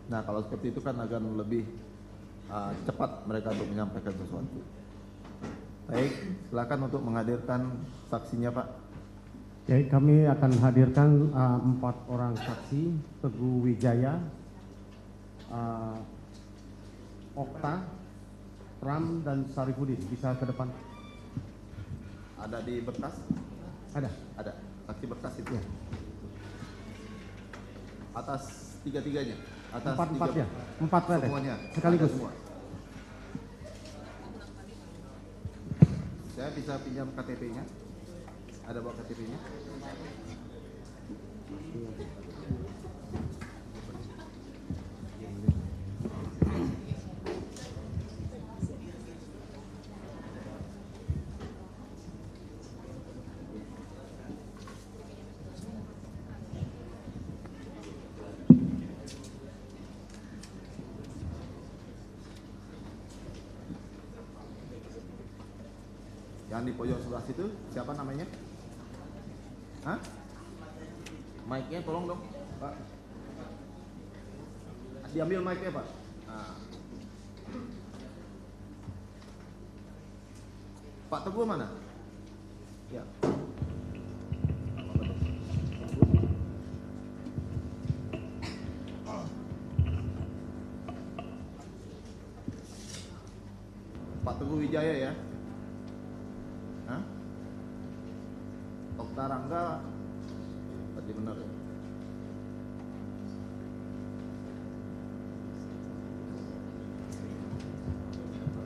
Nah, kalau seperti itu kan akan lebih cepat mereka untuk menyampaikan sesuatu. Baik, silakan untuk menghadirkan saksinya, Pak. Oke, kami akan hadirkan 4 orang saksi: Teguh Wijaya, Okta, Pram, dan Sarifudin. Bisa ke depan. Ada di berkas? Ada. Ada. Saksi berkas itu. Ya. Atas tiga-tiganya? Atas 4 ya? 4 ada. semuanya? Sekaligus. Ada semua. Saya bisa pinjam KTP-nya? Ada bawa KTP-nya? Yang di pojok sebelah situ, siapa namanya? Hah? Mic-nya tolong dong, Pak. Diambil mic-nya, Pak. Nah. Pak Teguh mana? Ya. Pak Teguh Wijaya ya? Hah? Okta Rangga berarti benar ya?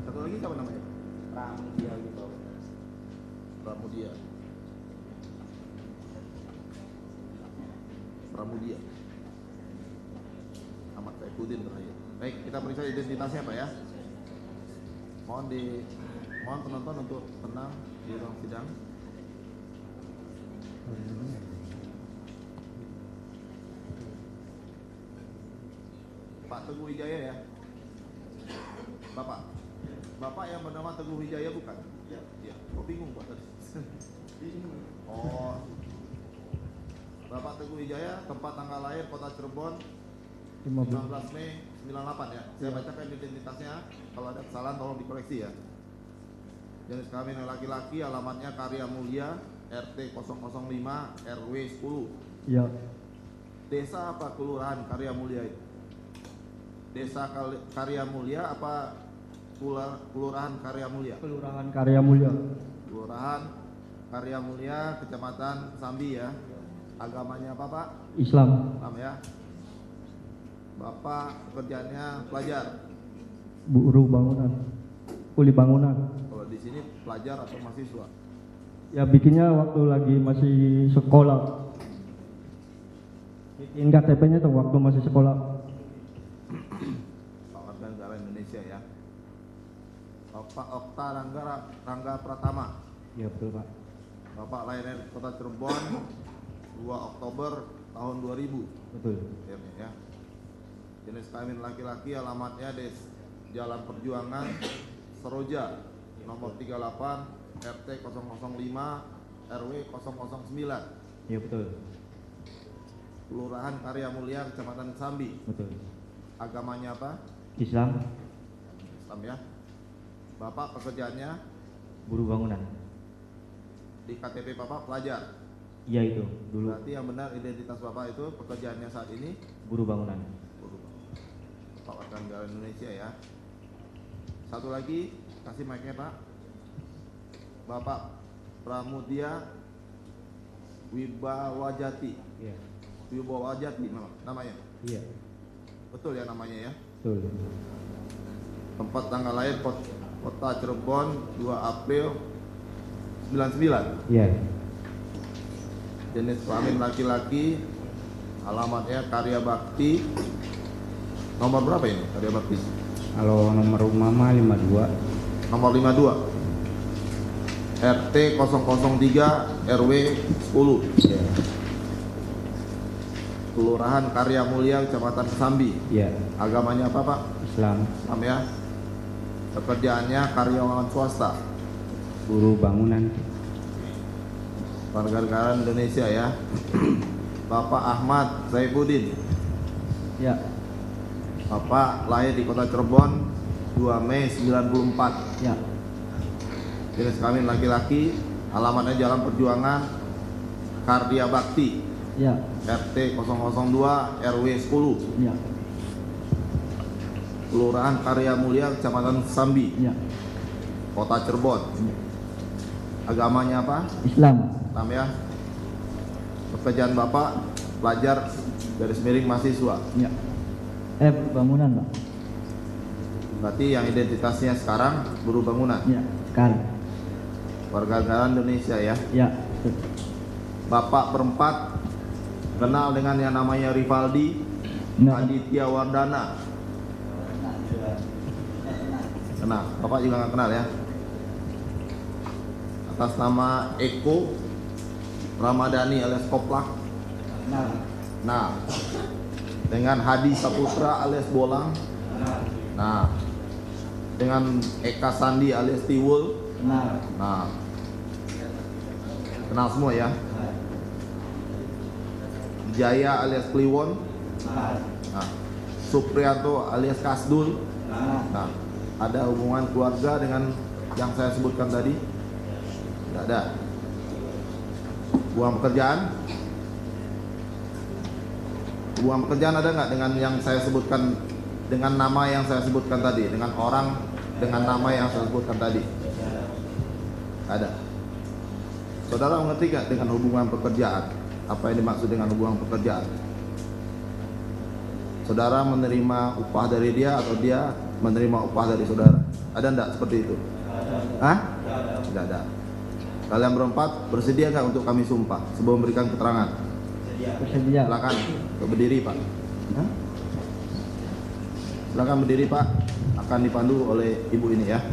Satu lagi siapa namanya? Pramudia gitu. Pramudia. Pramudia. Ahmad Saifuddin terakhir. Baik, kita periksa identitasnya Pak ya. Mohon penonton untuk tenang di ruang sidang. Pak Teguh Wijaya ya? Bapak yang bernama Teguh Wijaya bukan? Iya. Iya. Kok bingung Pak tadi? Bingung. Oh. Bapak Teguh Wijaya, tempat tanggal lahir Kota Cirebon 19 Mei 98 ya. Saya bacakan identitasnya. Kalau ada kesalahan tolong dikoreksi ya. Jenis kelamin laki-laki, alamatnya Karya Mulia, RT 005 RW 10. Iya. Desa apa kelurahan Karya Mulia itu? Desa Karya Mulia apa kelurahan Karya Mulia? Kelurahan Karya Mulia. Kelurahan Karya Mulia, Kecamatan Sambi ya. Agamanya apa Pak? Islam. Islam ya. Bapak pekerjaannya pelajar. Buruh bangunan. Kuli bangunan. Kalau di sini pelajar atau mahasiswa? Ya bikinnya waktu lagi masih sekolah. Bikin KTP-nya tuh waktu masih sekolah. Pak Warga Negara Indonesia ya. Bapak Okta Rangga Pratama. Iya betul Pak. Bapak lahir Kota Cirebon 2 Oktober tahun 2000. Betul. Ya. Jenis kelamin laki-laki, alamatnya Jalan Perjuangan Seroja nomor 38 RT 005 RW 009. Iya betul. Kelurahan Karya Mulia, Kecamatan Sambi. Betul. Agamanya apa? Islam. Islam ya. Bapak pekerjaannya Buruh bangunan. di KTP Bapak pelajar. Iya itu dulu. Berarti yang benar identitas Bapak itu pekerjaannya saat ini Buruh bangunan. Pak Warga Negara Indonesia ya. Satu lagi, kasih mic-nya Pak. Bapak Pramudia Wibawajati. Iya. Wibawajati namanya. Iya. Betul ya namanya ya. Betul. Tempat tanggal lahir Kota Cirebon 2 April 99. Iya. Jenis kelamin laki-laki, alamatnya Karya Bakti. Nomor berapa ini Karya Bakti? Kalau nomor rumah mah 52. Nomor 52. RT 003 RW 10. Iya. Kelurahan Karya Mulia, Kecamatan Sambi. Iya. Agamanya apa Pak? Islam. Islam ya. Pekerjaannya karyawan swasta. Buruh bangunan. Warga negara Indonesia ya. Bapak Ahmad Saifuddin. Ya. Bapak lahir di kota Cirebon 2 Mei 94. Ya. Jenis kelamin laki-laki, alamatnya Jalan Perjuangan, Kardia Bakti, Ya. RT 002 RW 10, Ya. Kelurahan Karya Mulia, Kecamatan Sambi, Ya. Kota Cirebon. Agamanya apa? Islam. Islam ya. Pekerjaan Bapak pelajar garis miring mahasiswa. Ya. Bangunan, Pak. Berarti yang identitasnya sekarang buruh bangunan. Ya. Sekali. Warga negara Indonesia ya. Ya. Bapak berempat kenal dengan yang namanya Rivaldi Nah. Aditya Wardana. Kenal. Bapak juga nggak kenal ya. Atas nama Eko Ramadhani alias Koplak. Nah, dengan Hadi Saputra alias Bolang. Nah, dengan Eka Sandi alias Tiwul. Nah, kenal semua ya. Jaya alias Kliwon. Nah, Supriyanto alias Kasdul. Nah, ada hubungan keluarga dengan yang saya sebutkan tadi? Tidak ada. Hubungan pekerjaan? Hubungan pekerjaan ada nggak dengan yang saya sebutkan, dengan nama yang saya sebutkan tadi, dengan orang dengan nama yang saya sebutkan tadi? Ada. Saudara mengerti nggak dengan hubungan pekerjaan? Apa yang dimaksud dengan hubungan pekerjaan? Saudara menerima upah dari dia atau dia menerima upah dari saudara? Ada enggak seperti itu? Hah? Tidak ada. Kalian berempat bersedia nggak untuk kami sumpah sebelum memberikan keterangan? Bersedia. Silakan berdiri Pak. Silakan berdiri Pak. Akan dipandu oleh ibu ini ya.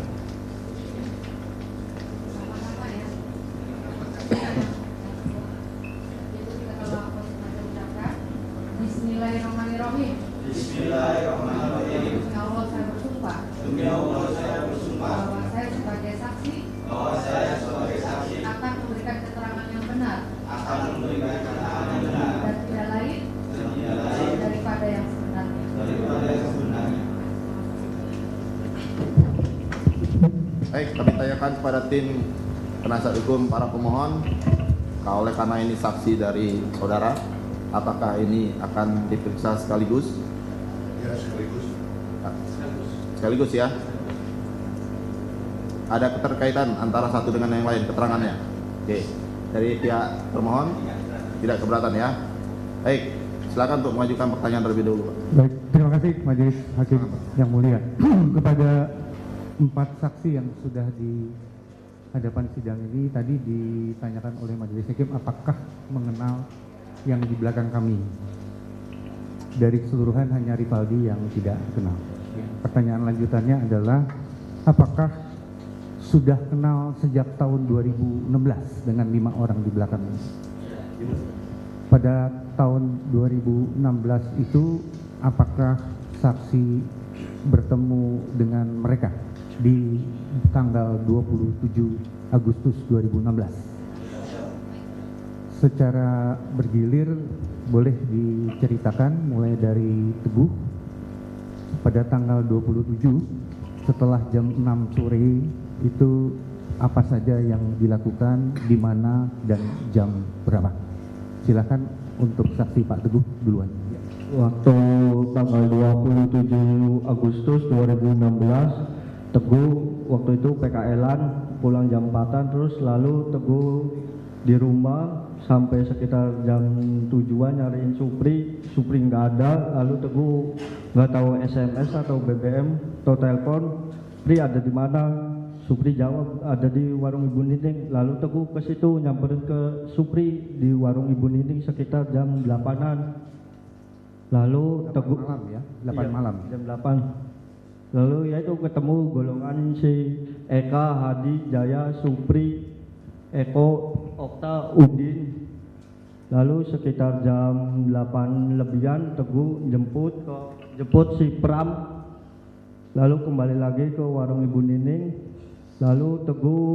Bismillahirrahmanirrahim. Bismillahirrahmanirrahim. Demi Allah saya bersumpah. Demi Allah saya bersumpah. Bahwa saya sebagai saksi. Bahwa saya sebagai saksi. Akan memberikan keterangan yang benar. Akan memberikan keterangan yang benar. Dan tidak lain. Daripada yang sebenarnya. Daripada yang sebenarnya. Baik, kami tanyakan kepada tim penasihat hukum para pemohon. Oleh karena ini saksi dari saudara, apakah ini akan diperiksa sekaligus? Ya, sekaligus. Sekaligus ya. Ada keterkaitan antara satu dengan yang lain keterangannya. Oke. Dari pihak termohon tidak keberatan ya. Baik, silakan untuk mengajukan pertanyaan terlebih dahulu, Pak. Baik, terima kasih Majelis Hakim yang mulia. Kepada 4 saksi yang sudah di hadapan sidang ini tadi ditanyakan oleh Majelis Hakim apakah mengenal yang di belakang kami. Dari keseluruhan hanya Rivaldi yang tidak kenal. Pertanyaan lanjutannya adalah apakah sudah kenal sejak tahun 2016 dengan 5 orang di belakang ini? Pada tahun 2016 itu apakah saksi bertemu dengan mereka di tanggal 27 Agustus 2016? Secara bergilir boleh diceritakan mulai dari Teguh pada tanggal 27 setelah jam 6 sore itu apa saja yang dilakukan, di mana dan jam berapa? Silakan untuk saksi Pak Teguh duluan. Waktu tanggal 27 Agustus 2016 Teguh waktu itu PKL-an pulang jam 4-an, terus lalu Teguh di rumah sampai sekitar jam 7-an nyariin Supri nggak ada, lalu Teguh nggak tahu SMS atau BBM atau telepon, Pri ada di mana? Supri jawab ada di warung Ibu Nining. Lalu Teguh ke situ nyamperin ke Supri di warung Ibu Nining sekitar jam 8-an. Lalu Teguh malam ya, 8 malam. Jam 8. Lalu ya itu ketemu golongan si Eka, Hadi, Jaya, Supri, Eko, Okta, Udin. Lalu sekitar jam 8 lebihan Teguh jemput si Pram. Lalu kembali lagi ke warung Ibu Nining. Lalu Teguh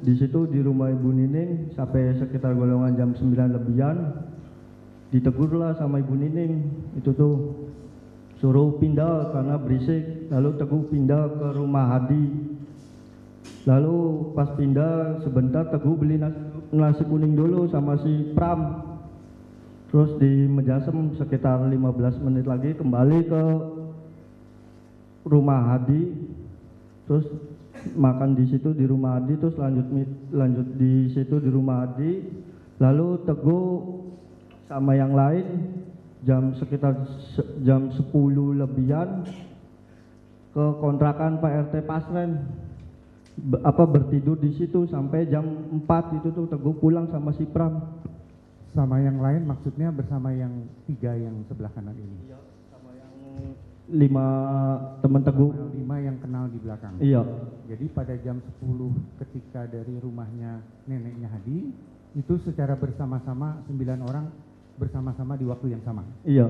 di situ di rumah Ibu Nining sampai sekitar golongan jam 9 lebihan. Ditegurlah sama Ibu Nining itu tuh suruh pindah karena berisik. Lalu Teguh pindah ke rumah Hadi. Lalu pas pindah sebentar Teguh beli nasi kuning dulu sama si Pram. Terus di Mejasem sekitar 15 menit lagi kembali ke rumah Hadi. Terus makan di situ di rumah Hadi, terus lanjut di situ di rumah Hadi. Lalu Teguh sama yang lain sekitar jam 10 lebihan ke kontrakan Pak RT Pasren. Bertidur di situ sampai jam 4 itu tuh Teguh pulang sama si Pram. Sama yang lain maksudnya bersama yang 3 yang sebelah kanan ini. Iya, sama yang 5 teman Teguh. 5 yang kenal di belakang. Iya. Jadi pada jam 10 ketika dari rumahnya neneknya Hadi, itu secara bersama-sama 9 orang bersama-sama di waktu yang sama. Iya.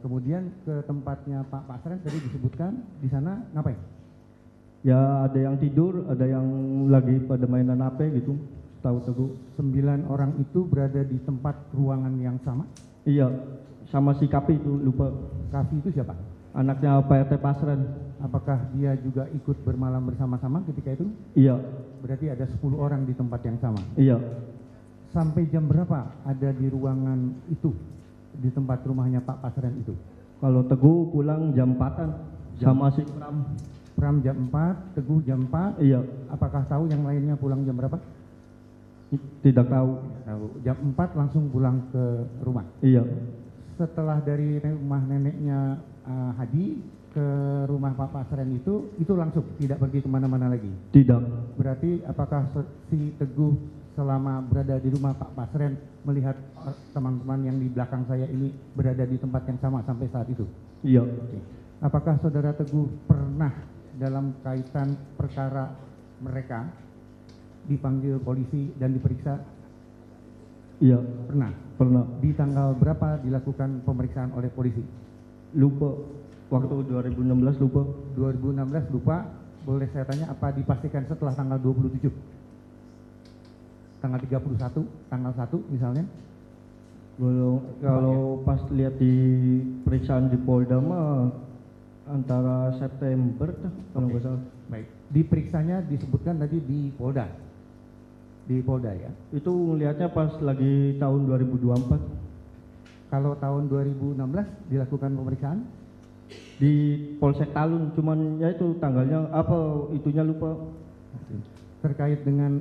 Kemudian ke tempatnya Pak Pasren tadi disebutkan, di sana ngapain? Ya ada yang tidur, ada yang lagi pada mainan HP gitu. Tahu Teguh. 9 orang itu berada di tempat ruangan yang sama. Iya, sama si Kapi itu lupa. Kafi itu siapa? Anaknya Pak RT Pasren. Apakah dia juga ikut bermalam bersama-sama ketika itu? Iya. Berarti ada 10 orang di tempat yang sama. Iya. Sampai jam berapa ada di ruangan itu, di tempat rumahnya Pak Pasren itu? Kalau Teguh pulang jam 4-an sama si Pram. Pram jam 4, Teguh jam 4. Iya. Apakah tahu yang lainnya pulang jam berapa? Tidak tahu. Tahu. Jam 4 langsung pulang ke rumah. Iya. Setelah dari rumah neneknya Hadi ke rumah Pak Pasren itu langsung tidak pergi kemana-mana lagi. Tidak. Berarti apakah si Teguh selama berada di rumah Pak Pasren melihat teman-teman yang di belakang saya ini berada di tempat yang sama sampai saat itu? Iya. Oke. Apakah saudara Teguh pernah dalam kaitan perkara mereka dipanggil polisi dan diperiksa? Iya. Pernah. Di tanggal berapa dilakukan pemeriksaan oleh polisi? Lupa. Waktu 2016 lupa. 2016 lupa. Boleh saya tanya apa dipastikan setelah tanggal 27? Tanggal 31, tanggal 1 misalnya? Kalau pas lihat di periksaan di Polda mah antara September kalau nggak salah. Baik. Diperiksanya disebutkan tadi di Polda. Di Polda ya. Itu ngelihatnya pas lagi tahun 2024. Kalau tahun 2016 dilakukan pemeriksaan? Di Polsek Talun, cuman ya itu tanggalnya apa itunya lupa. Terkait dengan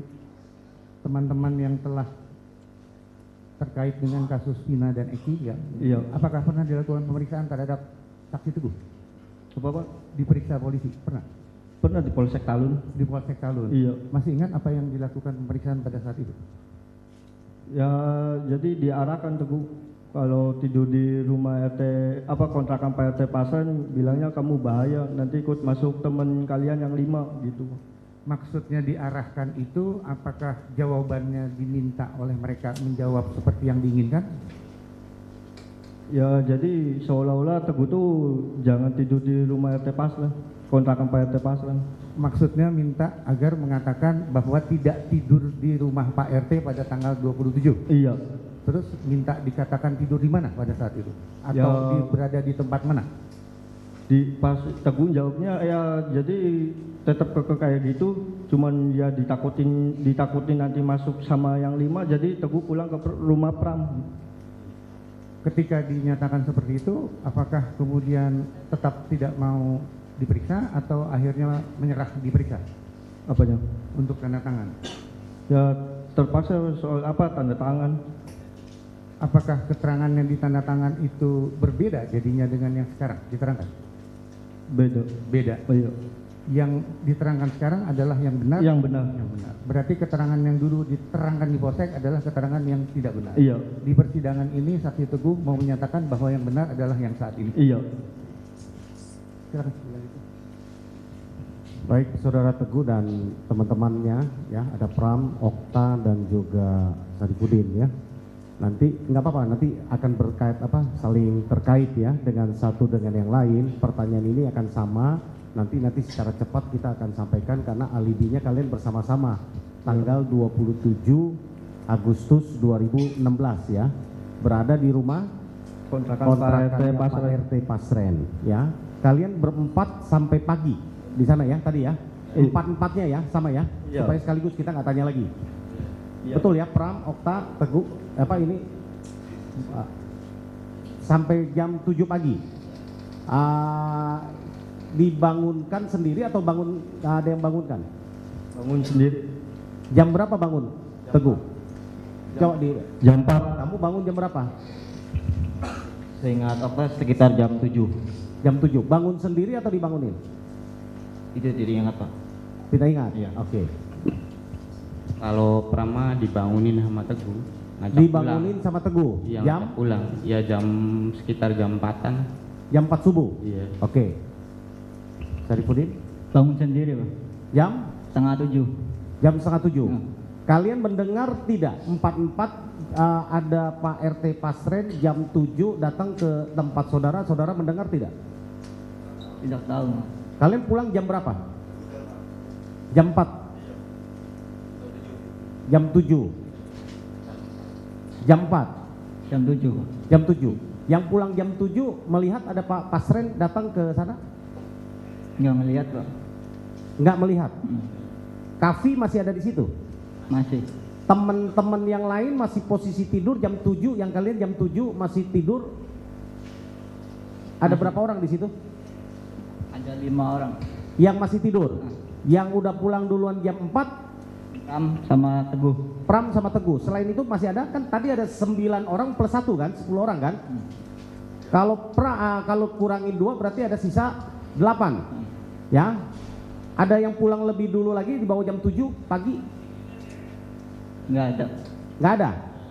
teman-teman yang telah terkait dengan kasus Vina dan Eki ya. Iya. Apakah pernah dilakukan pemeriksaan terhadap saksi Teguh? Apa Pak? Diperiksa polisi? Pernah? Pernah di Polsek Talun. Di Polsek Talun? Iya. Masih ingat apa yang dilakukan pemeriksaan pada saat itu? Ya jadi diarahkan Teguh kalau tidur di rumah RT kontrakan Pak RT Pasren bilangnya kamu bahaya nanti ikut masuk teman kalian yang 5 gitu. Maksudnya diarahkan itu apakah jawabannya diminta oleh mereka menjawab seperti yang diinginkan? Ya jadi seolah-olah Teguh tuh jangan tidur di rumah RT Pasren, kontrakan Pak RT Pasren. Maksudnya minta agar mengatakan bahwa tidak tidur di rumah Pak RT pada tanggal 27. Iya. Terus minta dikatakan tidur di mana pada saat itu? Atau Ya, berada di tempat mana? Di pas Teguh jawabnya ya jadi tetap kayak gitu, cuman ya ditakutin nanti masuk sama yang 5, jadi Teguh pulang ke rumah Pram. Ketika dinyatakan seperti itu, apakah kemudian tetap tidak mau diperiksa atau akhirnya menyerah diperiksa? Apanya? Untuk tanda tangan. Ya terpaksa soal tanda tangan. Apakah keterangan yang ditanda tangan itu berbeda jadinya dengan yang sekarang diterangkan? Beda. Beda. Oh, iya. Yang diterangkan sekarang adalah yang benar? Yang benar. Yang benar. Berarti keterangan yang dulu diterangkan di Polsek adalah keterangan yang tidak benar? Iya. Di persidangan ini saksi Teguh mau menyatakan bahwa yang benar adalah yang saat ini? Iya. Silakan. Baik, saudara Teguh dan teman-temannya ya, ada Pram, Okta dan juga Sarifudin ya. Nanti nggak apa-apa, nanti akan saling terkait ya dengan satu dengan yang lain. Pertanyaan ini akan sama, nanti secara cepat kita akan sampaikan karena alibinya kalian bersama-sama tanggal 27 Agustus 2016 ya. Berada di rumah kontrakan Pak RT Pak Pasren. RT Pasren, ya. Kalian berempat sampai pagi di sana ya tadi ya. Empat-empatnya ya sama ya. Iya. Supaya sekaligus kita nggak tanya lagi. Iya. Betul ya, Pram, Okta, Teguh, apa ini sampai jam 7 pagi. Dibangunkan sendiri atau ada yang bangunkan? Bangun sendiri. Jam berapa bangun? Teguh. Coba di Jam 4. kamu bangun jam berapa? Saya ingat apa sekitar jam 7. Jam 7. Bangun sendiri atau dibangunin? Itu tidak ingat Pak. Tidak ingat? Iya. Oke. Kalau Prama dibangunin sama Teguh, ngajak Dibangunin sama Teguh. pulang. Iya, Jam ngajak pulang. Ya jam sekitar jam 4-an. jam 4 subuh. Iya. Oke. Sarifudin? Bangun sendiri Pak. Jam Setengah 7. jam setengah 7. Hmm. Kalian mendengar tidak? Empat ada Pak RT Pasren jam 7 datang ke tempat saudara. Saudara mendengar tidak? Tidak tahu Pak. Kalian pulang jam berapa? Jam 4. Jam 7. Jam 4. Jam 7 Pak. Jam 7. Yang pulang jam 7 melihat ada Pak Pasren datang ke sana? Nggak ngelihat Pak. Enggak melihat. Hmm. Kafi masih ada di situ. Masih. Teman-teman yang lain masih posisi tidur jam 7, yang kalian jam 7 masih tidur. Ada berapa orang di situ? Ada 5 orang. Yang masih tidur. Yang udah pulang duluan jam 4, Pram sama Teguh. Pram sama Teguh. Selain itu masih ada kan tadi ada 9 orang plus 1 kan, 10 orang kan? Kalau kurangin 2 berarti ada sisa 8. Ya. Ada yang pulang lebih dulu lagi di bawah jam 7 pagi? Nggak ada. Nggak ada.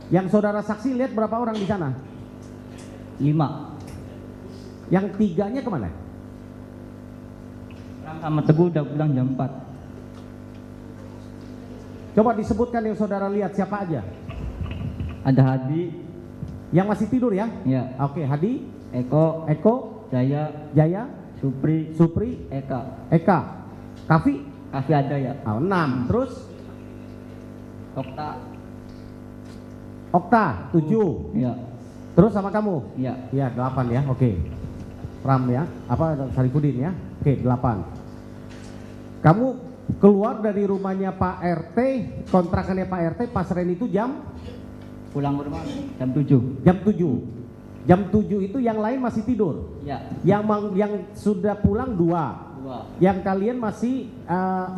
Yang saudara saksi lihat berapa orang di sana? 5. Yang 3-nya kemana? Pram sama Teguh udah pulang jam 4. Coba disebutkan yang saudara lihat siapa aja? Ada Hadi, Yang masih tidur ya? ya, Oke, Hadi, Eko, Eko, Jaya, Jaya, Supri, Supri, Eka. Eka, Kafi, Kafi ada ya. 6. Terus Okta, Okta 7. ya, Terus sama kamu? ya. Iya 8 ya. Oke. Pram ya. Apa Sarifudin ya? Oke 8. Kamu keluar dari rumahnya Pak RT, kontrakannya Pak RT Pasren itu jam Pulang ke rumah jam 7. jam 7. Jam 7 itu yang lain masih tidur. Ya, Yang sudah pulang 2. 2. Yang kalian masih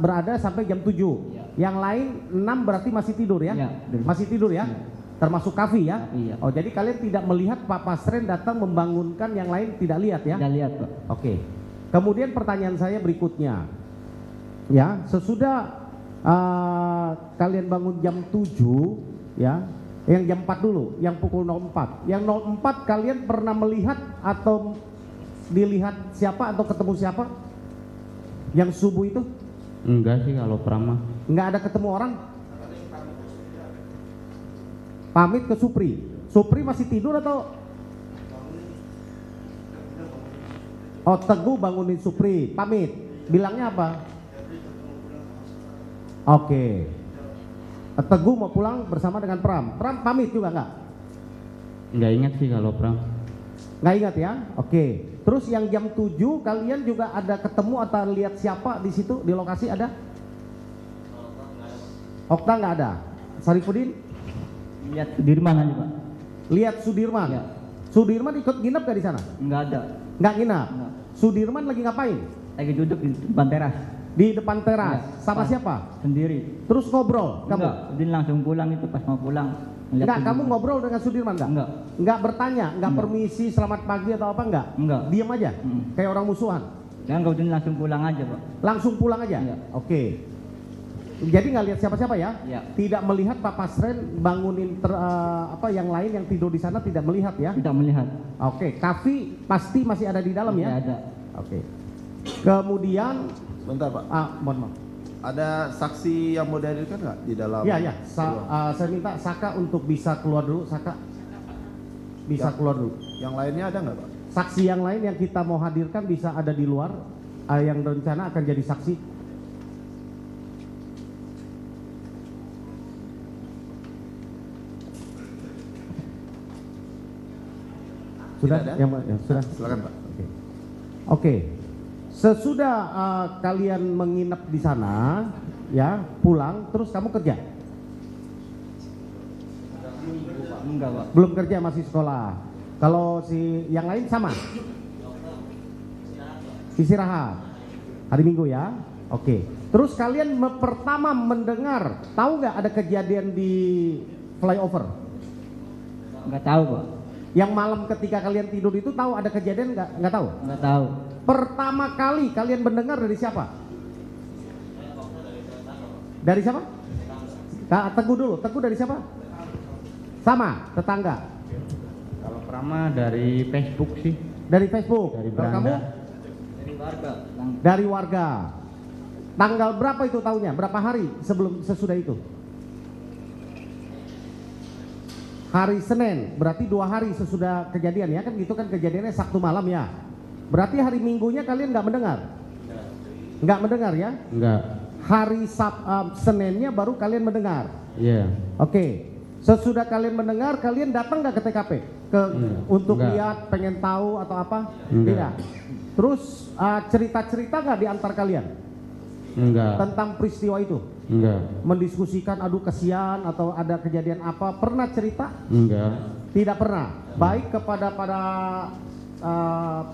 berada sampai jam 7. Ya. Yang lain 6 berarti masih tidur ya? Ya. Masih tidur ya? Ya. Termasuk Kafi ya? Kafi, ya. Oh, jadi kalian tidak melihat Pak Pasren datang membangunkan yang lain tidak lihat ya? Tidak lihat Pak. Oke. Kemudian pertanyaan saya berikutnya. Ya, sesudah kalian bangun jam 7 ya. Yang jam 4 dulu, yang pukul 04. Yang 04 kalian pernah melihat atau dilihat siapa atau ketemu siapa? Yang subuh itu? Enggak sih kalau Prama. Nggak ada ketemu orang? Pamit ke Supri. Supri masih tidur atau? Oh, Teguh bangunin Supri, pamit. Bilangnya apa? Oke. Teguh mau pulang bersama dengan Pram. Pram pamit juga nggak? Enggak ingat sih kalau Pram. Nggak ingat ya? Oke. Terus yang jam 7 kalian juga ada ketemu atau lihat siapa di situ di lokasi ada? Okta nggak ada. Sarifudin? Lihat Sudirman aja Pak. Lihat Sudirman. Ya. Sudirman ikut nginep gak di sana? Nggak ada. Nggak nginep. Nggak. Sudirman lagi ngapain? Lagi duduk di depan teras. Di depan teras. Ya. Sama Pas. siapa? Sendiri. Terus ngobrol kamu? Enggak, dia langsung pulang itu pas mau pulang. Ngeliat Enggak, kamu Sudirman. ngobrol dengan Sudirman enggak? Enggak. Enggak bertanya, enggak Enggak. permisi, selamat pagi atau apa enggak? Enggak. Diam aja. Kayak orang musuhan. Dan kemudian langsung pulang aja Pak. Langsung pulang aja. Iya. Oke. Jadi nggak lihat siapa-siapa ya? Iya. Tidak melihat Pak Pasren bangunin yang lain yang tidur di sana tidak melihat ya? Tidak melihat. Oke. Kafi pasti masih ada di dalam Tidak ya? ada. Oke. Kemudian Bentar Pak. mohon maaf. Ada saksi yang mau dihadirkan nggak di dalam? Iya, iya. ruang? Saya minta Saka untuk bisa keluar dulu, Saka. Bisa Ya. keluar dulu. Yang lainnya ada nggak Pak? Saksi yang lain yang kita mau hadirkan bisa ada di luar, yang rencana akan jadi saksi. Sudah? Tidak ada? Ya, sudah. Silakan Pak. Oke. Sesudah kalian menginap di sana, ya, pulang, terus kamu kerja? Enggak, Pak. Belum kerja, masih sekolah. Kalau si yang lain sama? Istirahat. Hari Minggu ya? Oke. Terus kalian pertama mendengar, tahu nggak ada kejadian di flyover? Enggak tahu, Pak. Yang malam ketika kalian tidur itu tahu ada kejadian nggak? Nggak tahu? Enggak tahu. Pertama kali kalian mendengar dari siapa? Dari siapa? Teguh dulu. Teguh dari siapa? Sama, tetangga. Kalau Prama dari Facebook sih. Dari Facebook. Dari Kalau kamu? beranda. Dari warga. Dari warga. Tanggal berapa itu tahunya? Berapa hari sesudah itu? Hari Senin. Berarti 2 hari sesudah kejadian ya kan gitu kan, kejadiannya Sabtu malam ya. Berarti hari Minggunya kalian nggak mendengar? Nggak mendengar ya? Enggak. Hari Seninnya baru kalian mendengar. Iya. Oke. Sesudah kalian mendengar, kalian datang nggak ke TKP? Untuk Enggak. lihat, pengen tahu atau apa? Enggak. Tidak. Terus cerita-cerita nggak di antar kalian Enggak. tentang peristiwa itu? Enggak. Mendiskusikan, aduh kesian atau ada kejadian apa? Pernah cerita? Enggak. Tidak pernah. Baik kepada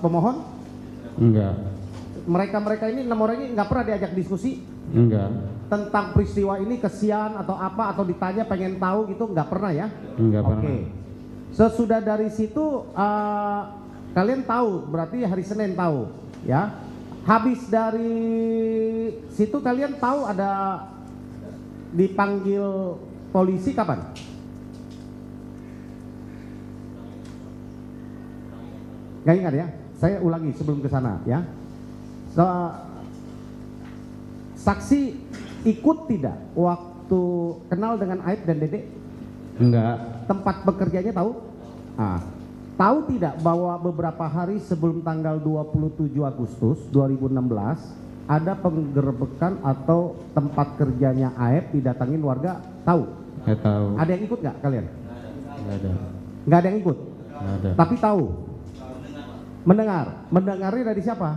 pemohon, Enggak. mereka ini 6 orang ini nggak pernah diajak diskusi Enggak. tentang peristiwa ini, kesian atau apa, atau ditanya pengen tahu gitu, nggak pernah ya? Enggak Oke. pernah. Sesudah dari situ kalian tahu, berarti hari Senin tahu ya. Habis dari situ kalian tahu ada dipanggil polisi kapan? Gak ingat ya? Saya ulangi sebelum ke sana ya. Saksi ikut tidak waktu kenal dengan Aib dan Dede? Enggak. Tempat bekerjanya tahu? Tahu tidak bahwa beberapa hari sebelum tanggal 27 Agustus 2016 ada penggerbekan atau tempat kerjanya Aib didatangin warga? Tahu? Enggak tahu. Ada yang ikut nggak kalian? Enggak ada. Nggak ada yang ikut? Enggak ada. Tapi tahu? Mendengar? Mendengarnya dari siapa?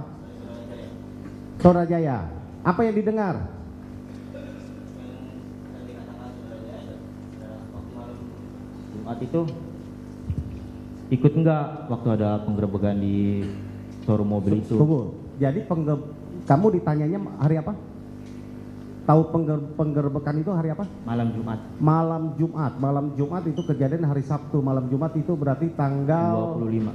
Saudara Jaya. Apa yang didengar? Jumat itu ikut enggak waktu ada penggerebekan di showroom mobil itu? Tunggu. Jadi kamu ditanyanya hari apa? Tahu penggerbekan itu hari apa? Malam Jumat. Malam Jumat. Malam Jumat itu kejadian hari Sabtu. Malam Jumat itu berarti tanggal 25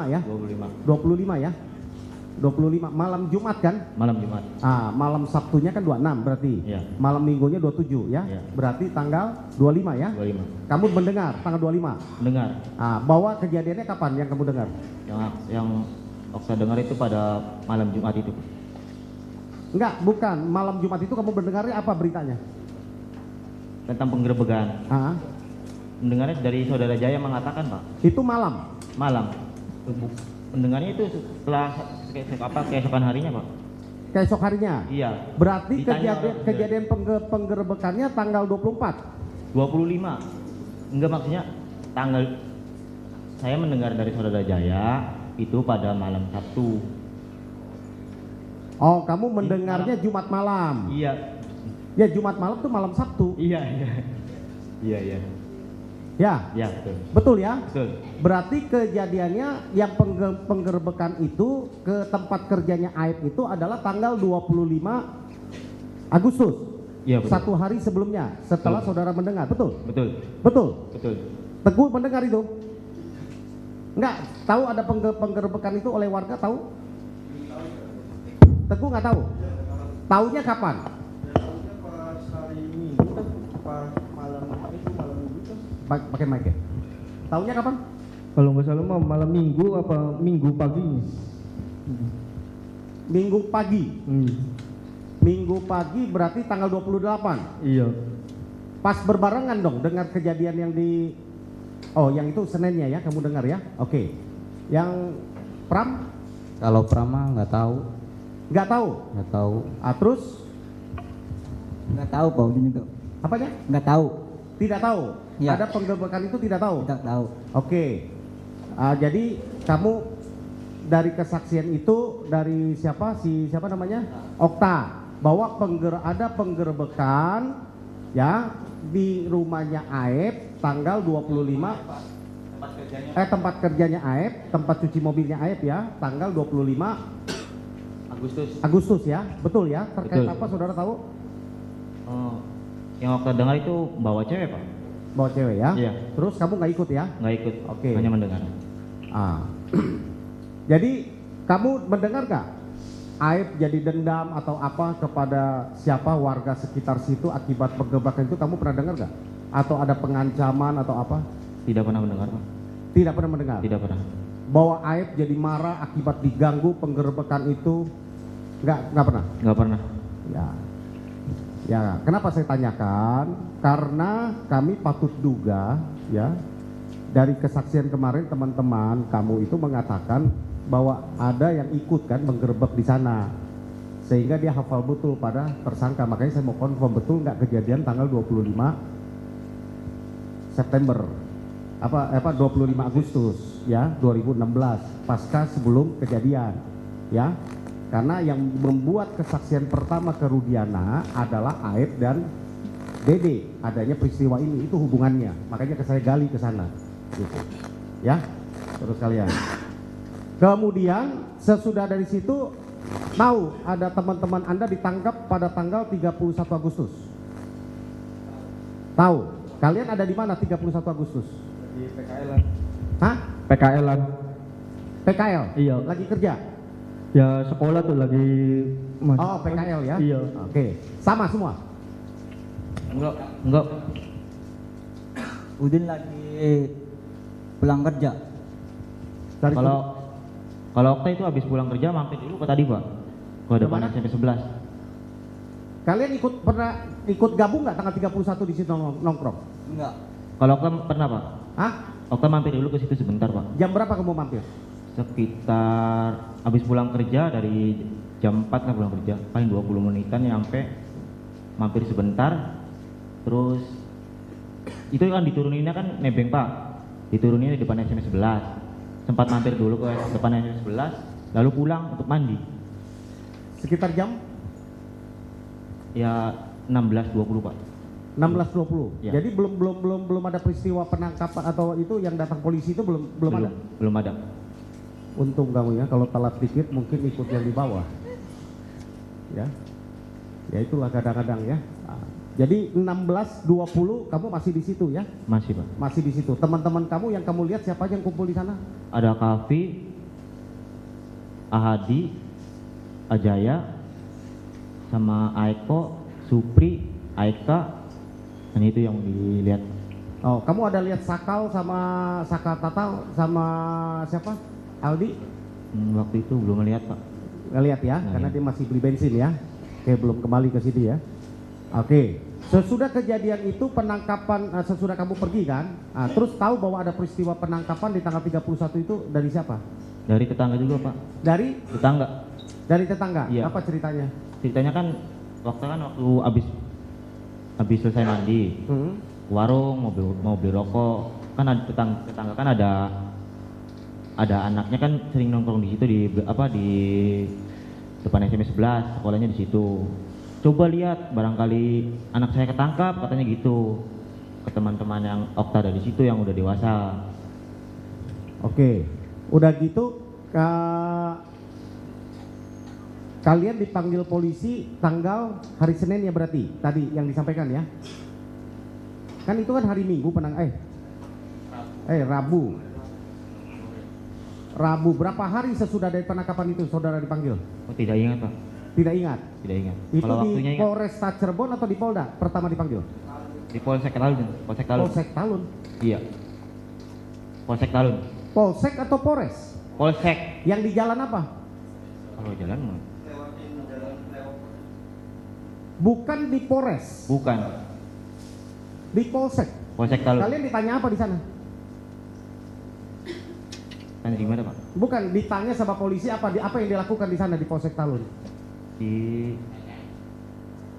ya? 25 ya? 25 malam Jumat kan? Malam Jumat. Malam Sabtunya kan 26 berarti. Iya. Malam Minggunya 27 ya? Iya. Berarti tanggal 25 ya? 25. Kamu mendengar tanggal 25. Dengar. Bahwa kejadiannya kapan yang kamu dengar? Yang saya dengar itu pada malam Jumat itu. Enggak, bukan. Malam Jumat itu kamu mendengarnya apa beritanya? Tentang penggerebekan. Mendengarnya dari saudara Jaya mengatakan, Pak. Itu malam. Malam. Mendengarnya itu setelah keesokan harinya, Pak. Keesok harinya. Iya. Berarti Ditanya kejadian penggerebekannya tanggal 24. 25. Enggak, maksudnya tanggal saya mendengar dari saudara Jaya itu pada malam Sabtu. Oh, kamu mendengarnya Jumat malam. Iya. Ya, Jumat malam tuh malam Sabtu. Iya. Iya. Ya, Ya, betul. betul ya? Betul. Berarti kejadiannya yang penggerebekan itu ke tempat kerjanya Aib itu adalah tanggal 25 Agustus. Iya, betul. 1 hari sebelumnya setelah Betul. saudara mendengar. Betul? Betul. Betul? Betul. Teguh mendengar itu? Enggak, tahu ada penggerebekan itu oleh warga, tahu? Teguh nggak tahu? Taunya kapan? Pas hari Minggu kan, pas malam itu malam Minggu kan. Pakai mic ya? Taunya kapan? Kalau nggak salah mah malam Minggu apa Minggu pagi. Minggu pagi. Minggu pagi berarti tanggal 28. Iya. Pas berbarengan dong dengan kejadian yang di yang itu Seninnya ya kamu dengar ya? Oke. Yang Pram Kalau Prama nggak tahu. nggak tahu. Nggak tahu. Terus Enggak tahu, Pak, juga. apanya? Enggak tahu. Tidak tahu. Ya. Ada penggerbekan itu tidak tahu. Tidak tahu. Oke. Jadi kamu dari kesaksian itu dari siapa? Siapa namanya? Okta. Bahwa ada penggerbekan ya di rumahnya Aep tanggal 25 tempat kerjanya Aep, tempat cuci mobilnya Aep ya, tanggal 25 Agustus ya. Betul ya? Terkait Betul. apa saudara tahu? Yang waktu dengar itu bawa cewek pak. Bawa cewek ya? Iya. Terus kamu nggak ikut ya? Nggak ikut. Oke. Hanya mendengar. Jadi kamu mendengar nggak Aib jadi dendam atau apa kepada siapa warga sekitar situ akibat penggerbekan itu, kamu pernah dengar nggak? Atau ada pengancaman atau apa? Tidak pernah mendengar pak. Tidak pernah mendengar. Tidak pernah. Bahwa Aib jadi marah akibat diganggu penggerbekan itu nggak pernah. Nggak pernah. Ya, kenapa saya tanyakan? Karena kami patut duga ya dari kesaksian kemarin teman-teman kamu itu mengatakan bahwa ada yang ikut kan menggerebek di sana, sehingga dia hafal betul pada tersangka. Makanya saya mau confirm betul nggak kejadian tanggal 25 September 25 Agustus ya 2016 pasca sebelum kejadian ya. Karena yang membuat kesaksian pertama ke Rudiana adalah Aib dan Dede, adanya peristiwa ini, itu hubungannya. Makanya saya gali ke sana gitu. Ya, terus kalian. Kemudian sesudah dari situ tahu ada teman-teman Anda ditangkap pada tanggal 31 Agustus. Tahu? Kalian ada di mana 31 Agustus? Di PKL-an. Hah? PKL-an. PKL? Iya. Lagi kerja? Ya sekolah tuh lagi Oh, PKL ya? Iya. Oke. Sama semua? Enggak. Udin lagi pulang kerja. Kalau Okta itu habis pulang kerja mampir dulu ke tadi pak. Ke depan SMP 11. Kalian pernah ikut gabung nggak tanggal 31 di situ nongkrong? Enggak. Kalau Okta pernah pak? Hah? Okta mampir dulu ke situ sebentar pak. Jam berapa kamu mampir? Sekitar habis pulang kerja dari jam 4 kan pulang kerja, paling 20 menitan nyampe, mampir sebentar, terus itu kan dituruninnya kan nebeng pak, dituruninnya di depan SMP 11, sempat mampir dulu ke depan SMP 11, lalu pulang untuk mandi. Sekitar jam? Ya 16.20 pak. 16.20. Ya. Jadi belum ada peristiwa penangkapan atau itu yang datang polisi itu belum ada. Belum ada. Untung kamu ya, kalau telat dikit mungkin ikut yang di bawah. Ya. Ya itulah kadang-kadang ya. Jadi 16.20 kamu masih di situ ya? Masih pak. Masih di situ. Teman-teman kamu yang kamu lihat siapa aja yang kumpul di sana? Ada Kavi, Ahadi, Ajaya, sama Aiko, Supri, Aika, dan itu yang dilihat. Oh, kamu ada lihat Sakal sama Saka Tatal sama siapa? Aldi? Waktu itu belum melihat pak. Ngelihat ya, karena dia masih beli bensin ya. Oke, belum kembali ke sini ya. Oke, sesudah kejadian itu penangkapan, sesudah kamu pergi kan, terus tahu bahwa ada peristiwa penangkapan di tanggal 31 itu dari siapa? Dari tetangga juga pak. Dari? Tetangga. Dari tetangga? Iya. Apa ceritanya? Ceritanya kan waktu habis selesai mandi, warung mau beli rokok, kan ada tetangga kan ada anaknya kan sering nongkrong di situ di depan SMP 11, sekolahnya di situ. Coba lihat barangkali anak saya ketangkap, katanya gitu ke teman-teman yang Okta ada di situ yang udah dewasa. Oke, udah gitu kalian dipanggil polisi tanggal hari Senin ya berarti tadi yang disampaikan ya? Kan itu kan hari Minggu Rabu berapa hari sesudah dari penangkapan itu saudara dipanggil? Oh tidak ingat pak. Tidak ingat? Tidak ingat. Itu Kalau di waktunya ingat. Polresta Cirebon atau di Polda pertama dipanggil? Di Polsek Talun. Polsek Talun? Iya. Polsek Talun. Polsek atau Polres? Polsek. Yang di jalan apa? Kalau jalan mah. Bukan di Polres? Bukan. Di Polsek? Polsek Talun. Kalian ditanya apa di sana? Kan gimana pak? Bukan, ditanya sama polisi apa yang dilakukan di sana di Polsek Talun?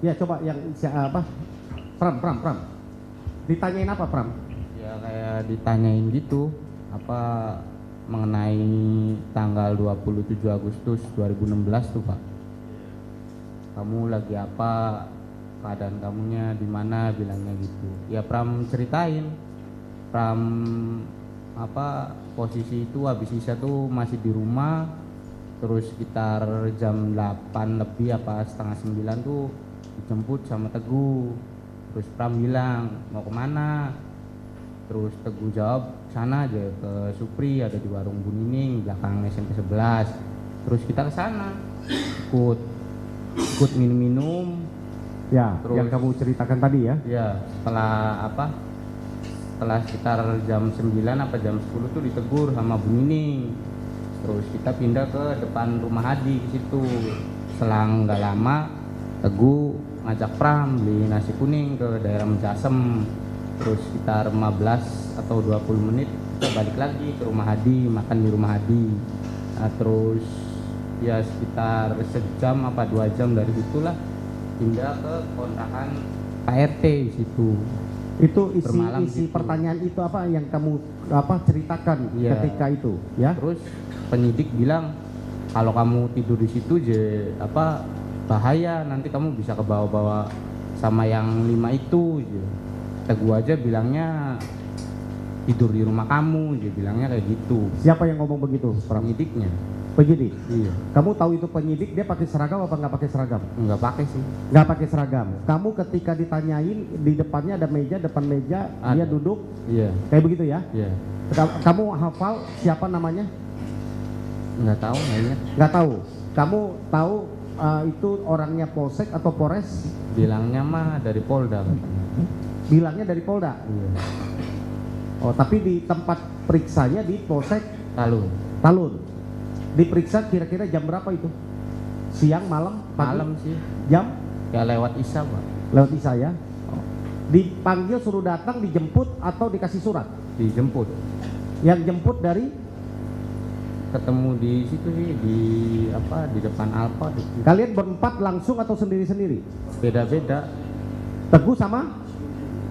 Ya coba yang Pram. Ditanyain apa Pram? Ya kayak ditanyain gitu, apa mengenai tanggal 27 Agustus 2016 tuh Pak. Kamu lagi apa? Keadaan kamunya di mana? Bilangnya gitu. Ya Pram ceritain. Pram apa posisi itu habis isya tuh masih di rumah, terus sekitar jam 8 lebih apa setengah 9 tuh dijemput sama Teguh. Terus Pram bilang mau kemana, terus Teguh jawab sana aja ke Supri, ada di warung Bu Nining belakang SMP 11. Terus kita ke sana ikut minum-minum. Ya, Terus- yang kamu ceritakan tadi ya. Ya, setelah sekitar jam 9 apa jam 10 tuh ditegur sama Bu Nining. Terus kita pindah ke depan rumah Hadi di situ. Selang nggak lama Teguh ngajak Pram beli nasi kuning ke daerah Menjasem. Terus sekitar 15 atau 20 menit kita balik lagi ke rumah Hadi, makan di rumah Hadi. Nah, terus ya sekitar sejam apa 2 jam dari situlah pindah ke kontrakan Pak RT di situ. Itu Bermalam isi gitu. pertanyaan itu apa yang kamu ceritakan Iya. ketika itu, ya? Terus penyidik bilang kalau kamu tidur di situ bahaya, nanti kamu bisa kebawa-bawa sama yang 5 itu. Teguh aja bilangnya tidur di rumah kamu, dia bilangnya kayak gitu. Siapa yang ngomong begitu, Pram? Penyidiknya. Penyidik. Iya. Kamu tahu itu penyidik dia pakai seragam apa nggak pakai seragam? Nggak pakai sih. Nggak pakai seragam. Kamu ketika ditanyain di depannya ada meja, depan meja Ada. dia duduk Iya. kayak begitu ya? Iya. Kamu hafal siapa namanya? Nggak tahu kayaknya. Nggak tahu. Kamu tahu itu orangnya Polsek atau Polres? Bilangnya mah dari Polda katanya. Bilangnya dari Polda. Iya. Oh, tapi di tempat periksanya di Polsek Lalu Talun. Diperiksa kira-kira jam berapa itu? Siang, malam, pagi? malam sih. Jam? Ya lewat Isya Pak. Lewat Isa ya. Dipanggil suruh datang, dijemput atau dikasih surat? Dijemput. Yang jemput dari Ketemu di situ sih di depan Alfa. kalian berempat langsung atau sendiri-sendiri? Beda-beda. Teguh sama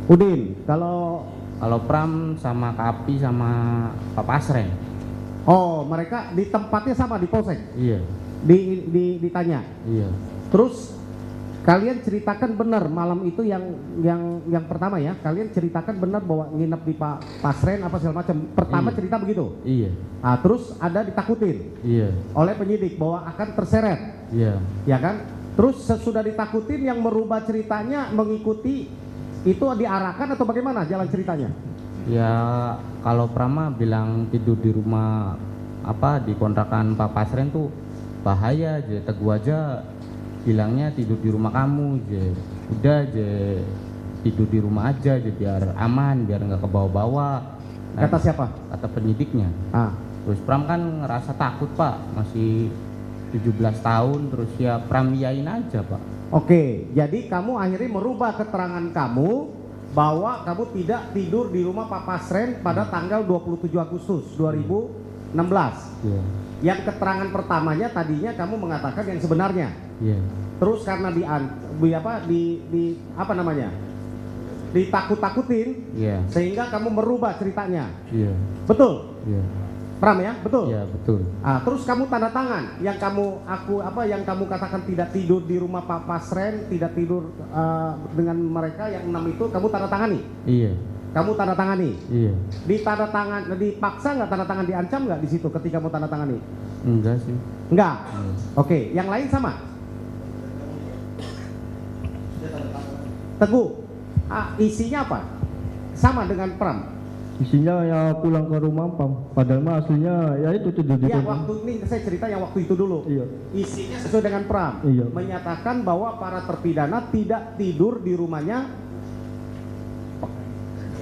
Udin. Kalau Pram sama Kapi sama Pak Pasren. oh mereka di tempatnya sama di Polsek. Iya. Ditanya. Iya. Terus kalian ceritakan benar malam itu yang pertama ya. Kalian ceritakan benar bahwa nginep di Pak Pasren apa segala macam. Pertama Iya. cerita begitu. Iya. Nah, terus ada ditakutin Iya. oleh penyidik bahwa akan terseret, Iya. ya kan? Terus sesudah ditakutin yang merubah ceritanya mengikuti itu diarahkan atau bagaimana jalan ceritanya? Ya kalau Prama bilang tidur di rumah di kontrakan Pak Pasren tuh bahaya aja. Teguh aja bilangnya tidur di rumah kamu aja. Udah aja tidur di rumah aja biar aman, biar nggak kebawa-bawa. Nah, Kata siapa? kata penyidiknya. Ah, Terus Pram kan ngerasa takut Pak, masih 17 tahun, terus ya Pram iyain aja Pak. oke. Jadi kamu akhirnya merubah keterangan kamu bahwa kamu tidak tidur di rumah Pak Pasren pada tanggal 27 Agustus 2016. Iya. Yang keterangan pertamanya tadinya kamu mengatakan yang sebenarnya. Iya. Terus karena ditakut-takutin Iya. sehingga kamu merubah ceritanya. Iya. Betul? Iya. Pram ya? Betul? Iya, betul. Ah, terus kamu tanda tangan yang kamu katakan tidak tidur di rumah Pak Pasren, tidak tidur dengan mereka yang 6 itu kamu tanda tangani. Iya. Kamu tanda tangani. Iya. Dipaksa nggak tanda tangan, diancam nggak di situ ketika mau tanda tangani? Enggak sih. Enggak. Oke, yang lain sama. Teguh, isinya apa? Sama dengan Pram. Isinya ya pulang ke rumah Pam. Padahal mah aslinya ya itu tidur di Ya rumah. waktu ini saya cerita yang waktu itu dulu. Iya. Isinya sesuai dengan Pram. Iya. Menyatakan bahwa para terpidana tidak tidur di rumahnya.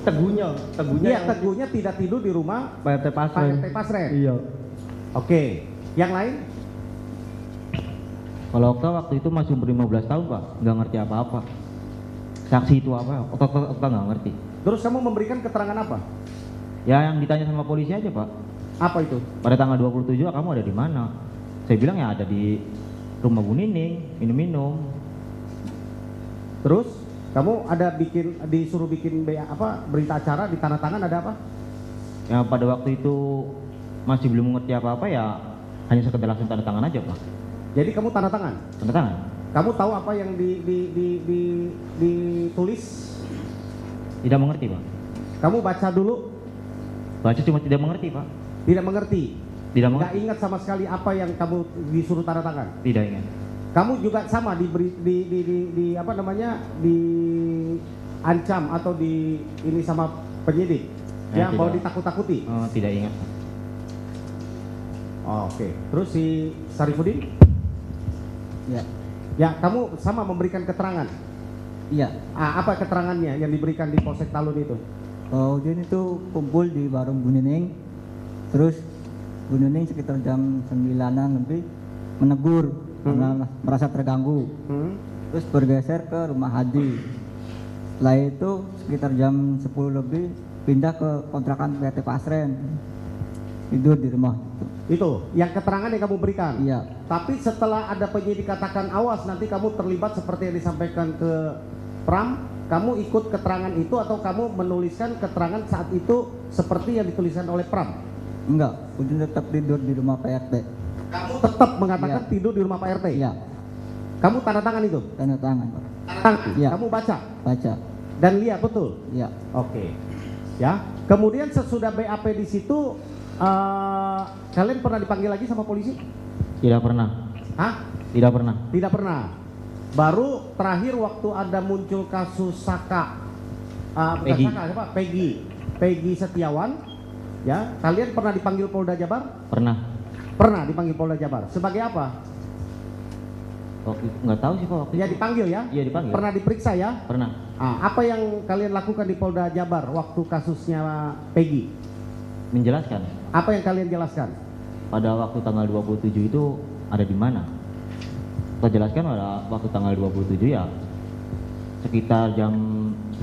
Teguhnya Iya, Teguhnya tidak tidur di rumah Pak RT Pasren. Pak RT Pasren. Iya. Oke. Yang lain? Kalau Okta waktu itu masih umur 15 tahun Pak, nggak ngerti apa-apa. Saksi itu apa? Okta nggak ngerti. Terus kamu memberikan keterangan apa? Ya yang ditanya sama polisi aja Pak. Apa itu? Pada tanggal 27 kamu ada di mana? Saya bilang ya ada di rumah Bu Nining, minum-minum. Terus Kamu ada disuruh bikin berita acara di tanda tangan ada apa? Ya pada waktu itu masih belum mengerti apa-apa ya, hanya sekedar langsung tanda tangan aja Pak. Jadi kamu tanda tangan? Tanda tangan? Kamu tahu apa yang ditulis? Tidak mengerti Pak. Kamu baca dulu? Baca cuma tidak mengerti Pak. Tidak mengerti? Tidak Nggak mengerti. ingat sama sekali apa yang kamu disuruh tanda tangan? Tidak ingat. Kamu juga sama diancam atau ini sama penyidik? Ya, tidak. mau ditakut-takuti? Oh, tidak ingat Pak. Oh, oke. Terus si Sarifudin? Ya. Ya, kamu sama memberikan keterangan? Iya. Apa keterangannya yang diberikan di Polsek Talun itu? Oh, dia itu kumpul di warung Bu Nining. Terus Bu Nining sekitar jam 9-an lebih menegur karena merasa terganggu. Terus bergeser ke rumah Hadi. Setelah itu sekitar jam 10 lebih pindah ke kontrakan PT Pasren. Tidur di rumah itu. Itu yang keterangan yang kamu berikan? Iya. Tapi setelah ada penyidik katakan awas nanti kamu terlibat seperti yang disampaikan ke Pram, kamu ikut keterangan itu atau kamu menuliskan keterangan saat itu seperti yang dituliskan oleh Pram? Enggak, Udin tetap tidur di rumah PRT. Kamu tetap mengatakan Iya. tidur di rumah Pak RT? Iya. Kamu tanda tangan itu? Tanda tangan, Pak. Tanda tangan? Iya. Kamu baca? Baca. Dan lihat betul? Iya. Oke. Ya. Kemudian sesudah BAP di situ, kalian pernah dipanggil lagi sama polisi? Tidak pernah. Hah? Tidak pernah. Tidak pernah. Baru terakhir waktu ada muncul kasus Saka, bukan Peggy. Saka, siapa? Peggy Setiawan. Ya, kalian pernah dipanggil Polda Jabar? Pernah. Pernah dipanggil Polda Jabar. Sebagai apa? Waktu nggak tahu sih Pak waktu Ya itu. dipanggil ya? Iya dipanggil. Pernah diperiksa ya? Pernah. Apa yang kalian lakukan di Polda Jabar waktu kasusnya Peggy? Menjelaskan. Apa yang kalian jelaskan? Pada waktu tanggal 27 itu ada di mana? Kita jelaskan pada waktu tanggal 27 ya sekitar jam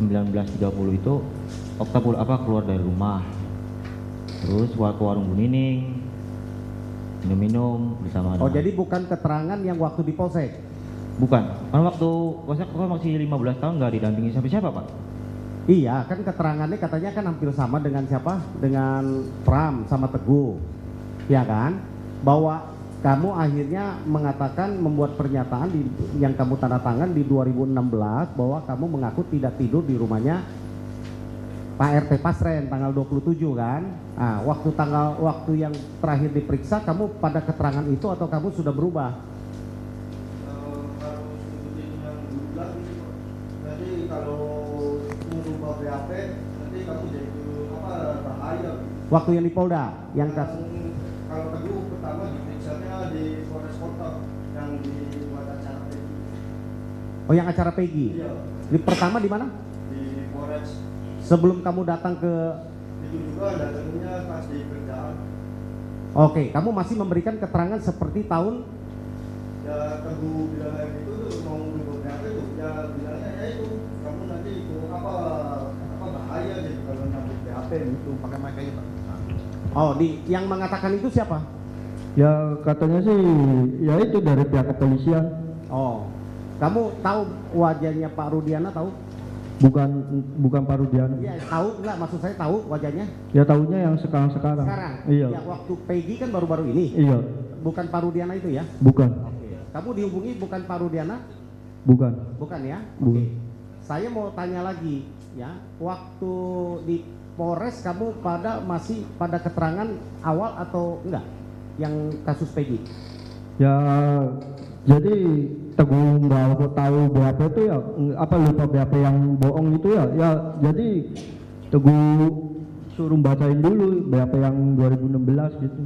19.30 itu Okta keluar dari rumah. Terus ke warung Bu Nining, minum-minum bersama Oh, dengan- jadi bukan keterangan yang waktu di Polsek? Bukan, kan waktu masih 15 tahun nggak didampingi siapa-siapa Pak. Iya, kan keterangannya katanya kan hampir sama dengan siapa? Dengan Pram sama Teguh. Ya kan? Bahwa kamu akhirnya mengatakan membuat pernyataan yang kamu tanda tangan di 2016 bahwa kamu mengaku tidak tidur di rumahnya Pak RT Pasren tanggal 27 kan? Waktu yang terakhir diperiksa kamu pada keterangan itu atau kamu sudah berubah? Kalau sebutin yang dulu lagi, nanti kalau merubah BAP, nanti kamu jadi bahaya. Waktu yang di Polda, yang kasus Kalau Teguh pertama diperiksanya di Polres Kota yang dibuat acara Peggy. Oh, yang acara Peggy. Iya, Di pertama di mana? di Polres. Sebelum kamu datang ke Itu juga datangnya pas di kerjaan. Oke, kamu masih memberikan keterangan seperti tahun Ya Teguh bilang kayak gitu tuh mau merubah BAP tuh, ya bilangnya ya itu kamu nanti itu bahaya gitu kalau nyambut BAP gitu. Pakai mic aja Pak. yang mengatakan itu siapa? Ya katanya sih ya itu dari pihak kepolisian. Oh, kamu tahu wajahnya Pak Rudiana tahu? Bukan Pak Rudiana. Iya, tahu enggak? Maksud saya tahu wajahnya? Ya tahunya yang sekarang. Sekarang? Iya. Ya, waktu Peggy kan baru-baru ini. Iya. Bukan Pak Rudiana itu ya? Bukan. Oke. Kamu dihubungi bukan Pak Rudiana? Bukan. Bukan ya? Bukan. Oke. Saya mau tanya lagi ya, waktu di Polres kamu masih pada keterangan awal atau enggak yang kasus Peggy? Ya jadi Teguh nggak tahu BAP itu ya lupa BAP yang bohong itu ya jadi Teguh suruh bacain dulu BAP yang 2016 gitu.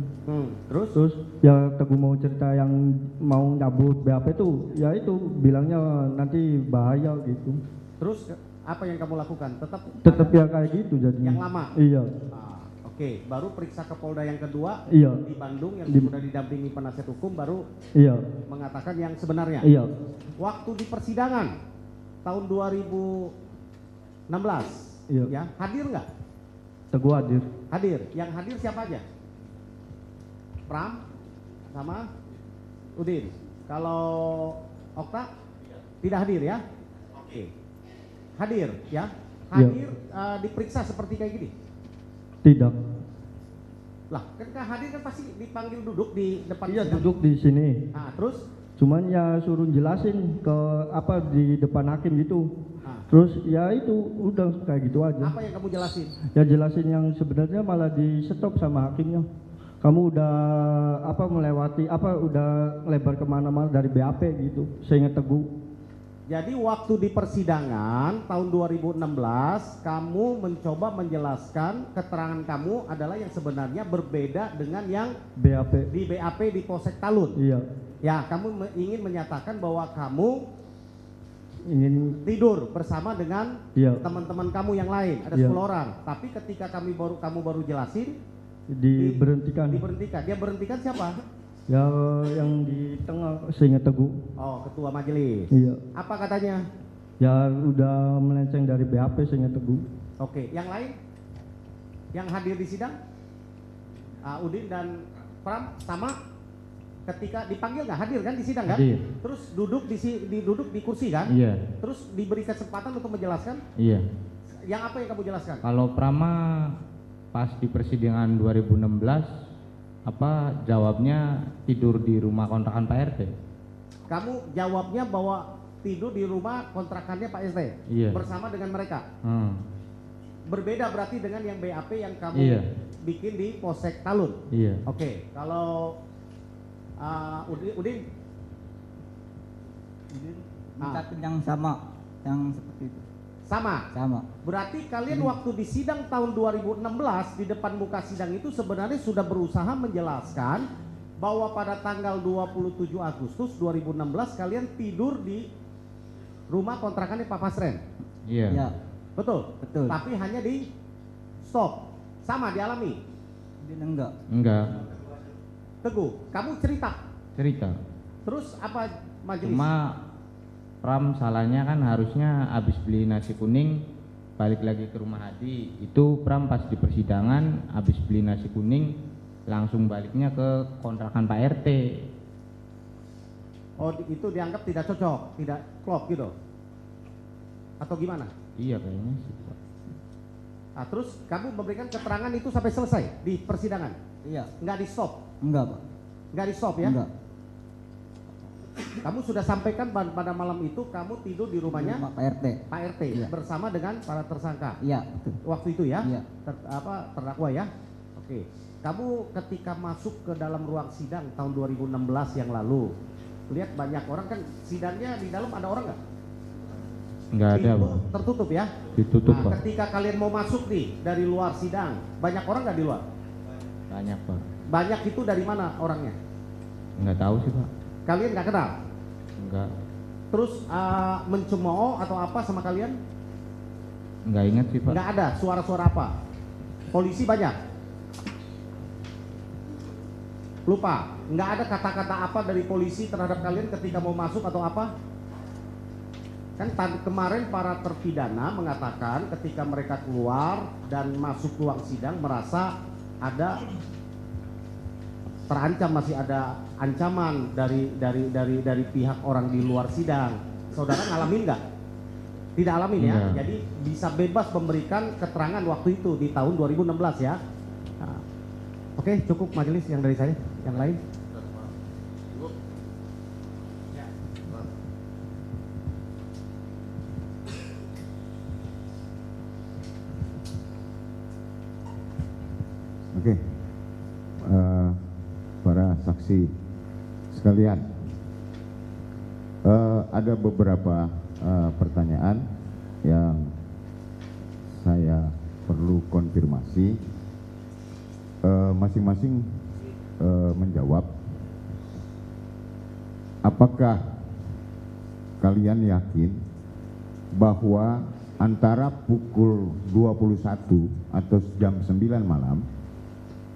Terus ya Teguh mau cerita yang mau nyabut BAP itu ya itu bilangnya nanti bahaya gitu. Terus apa yang kamu lakukan? Tetap ya kayak gitu jadinya. Yang lama? Iya. Oke, baru periksa ke Polda yang kedua Iya. di Bandung yang sudah didampingi penasihat hukum baru Iya. mengatakan yang sebenarnya. Iya. Waktu di persidangan tahun 2016, Iya. ya hadir nggak? Teguh hadir. Hadir. Yang hadir siapa aja? Pram sama Udin. Kalau Okta tidak hadir ya? Oke. hadir ya? Hadir diperiksa seperti kayak gini? Tidak. Lah, kan hadir kan pasti dipanggil duduk di depan Iya, sidang. duduk di sini. Nah, terus? Cuman ya suruh jelasin ke apa di depan hakim gitu. Ah. Terus ya itu udah kayak gitu aja. Apa yang kamu jelasin? Ya jelasin yang sebenarnya malah di stop sama hakimnya. Kamu udah apa melewati apa udah lebar kemana-mana dari BAP gitu. Seingat Teguh. Jadi waktu di persidangan tahun 2016 kamu mencoba menjelaskan keterangan kamu adalah yang sebenarnya berbeda dengan yang BAP. di BAP di Polsek Talun. Iya. Ya, kamu ingin menyatakan bahwa kamu Ingin tidur bersama dengan iya teman-teman kamu yang lain, ada Iya. 10 orang. Tapi ketika kamu baru jelasin, diberhentikan. diberhentikan. Dia berhentikan siapa? Ya yang di tengah seingat Teguh. Oh, ketua majelis. Iya. Apa katanya? Ya udah melenceng dari BAP seingat Teguh. Oke, yang lain? Yang hadir di sidang? Udin dan Pram sama? Ketika dipanggil nggak hadir kan di sidang kan? Hadir. Terus duduk duduk di kursi kan? Iya. Terus diberi kesempatan untuk menjelaskan? Iya. Yang apa yang kamu jelaskan? Kalau Prama pas di persidangan 2016 apa jawabnya tidur di rumah kontrakan Pak RT. Kamu jawabnya bahwa tidur di rumah kontrakannya Pak RT Iya. bersama dengan mereka. Berbeda berarti dengan yang BAP yang kamu Iya. bikin di Polsek Talun. Iya. Oke, kalau Udin Minta yang sama, yang seperti itu. sama. Sama. Berarti kalian waktu di sidang tahun 2016 di depan muka sidang itu sebenarnya sudah berusaha menjelaskan bahwa pada tanggal 27 Agustus 2016 kalian tidur di rumah kontrakannya Pak Pasren. Iya. Ya, Betul? betul. Tapi hanya di stop. Sama dialami. Dia enggak. Enggak. Teguh, kamu cerita. Cerita. Terus apa majelis? Cuma Pram salahnya kan harusnya habis beli nasi kuning balik lagi ke rumah Hadi. Itu Pram pas di persidangan habis beli nasi kuning langsung baliknya ke kontrakan Pak RT. Oh, itu dianggap tidak cocok, tidak klop gitu. Atau gimana? Iya kayaknya sih, Pak. Nah, terus kamu memberikan keterangan itu sampai selesai di persidangan? Iya. Nggak di stop? Enggak, Pak. Nggak di stop ya? Enggak. Kamu sudah sampaikan pada malam itu kamu tidur di rumahnya Rumah Pak RT. Pak RT Iya. bersama dengan para tersangka. Iya, betul. Waktu itu ya? Iya. Terdakwa ya? Oke. Kamu ketika masuk ke dalam ruang sidang tahun 2016 yang lalu, lihat banyak orang kan sidangnya di dalam ada orang nggak? Enggak ada, Pintu Pak. tertutup ya? Ditutup, Nah, Pak. ketika kalian mau masuk nih dari luar sidang, banyak orang nggak di luar? Banyak, Pak. Banyak itu dari mana orangnya? Enggak tahu sih, Pak. Kalian nggak kenal? Enggak. Terus mencemooh atau apa sama kalian? Enggak ingat sih, Pak. Nggak ada suara-suara apa? Polisi banyak? Lupa? Nggak ada kata-kata apa dari polisi terhadap kalian ketika mau masuk atau apa? Kan kemarin para terpidana mengatakan ketika mereka keluar dan masuk ruang sidang merasa ada terancam, masih ada ancaman dari pihak orang di luar sidang. Saudara ngalamin nggak? Tidak alamin ya. Enggak. Jadi bisa bebas memberikan keterangan waktu itu di tahun 2016 ya. Nah, oke, cukup majelis yang dari saya. Yang lain? Oke, para saksi sekalian, ada beberapa pertanyaan yang saya perlu konfirmasi. Masing-masing menjawab. Apakah kalian yakin bahwa antara pukul 21 atau jam 9 malam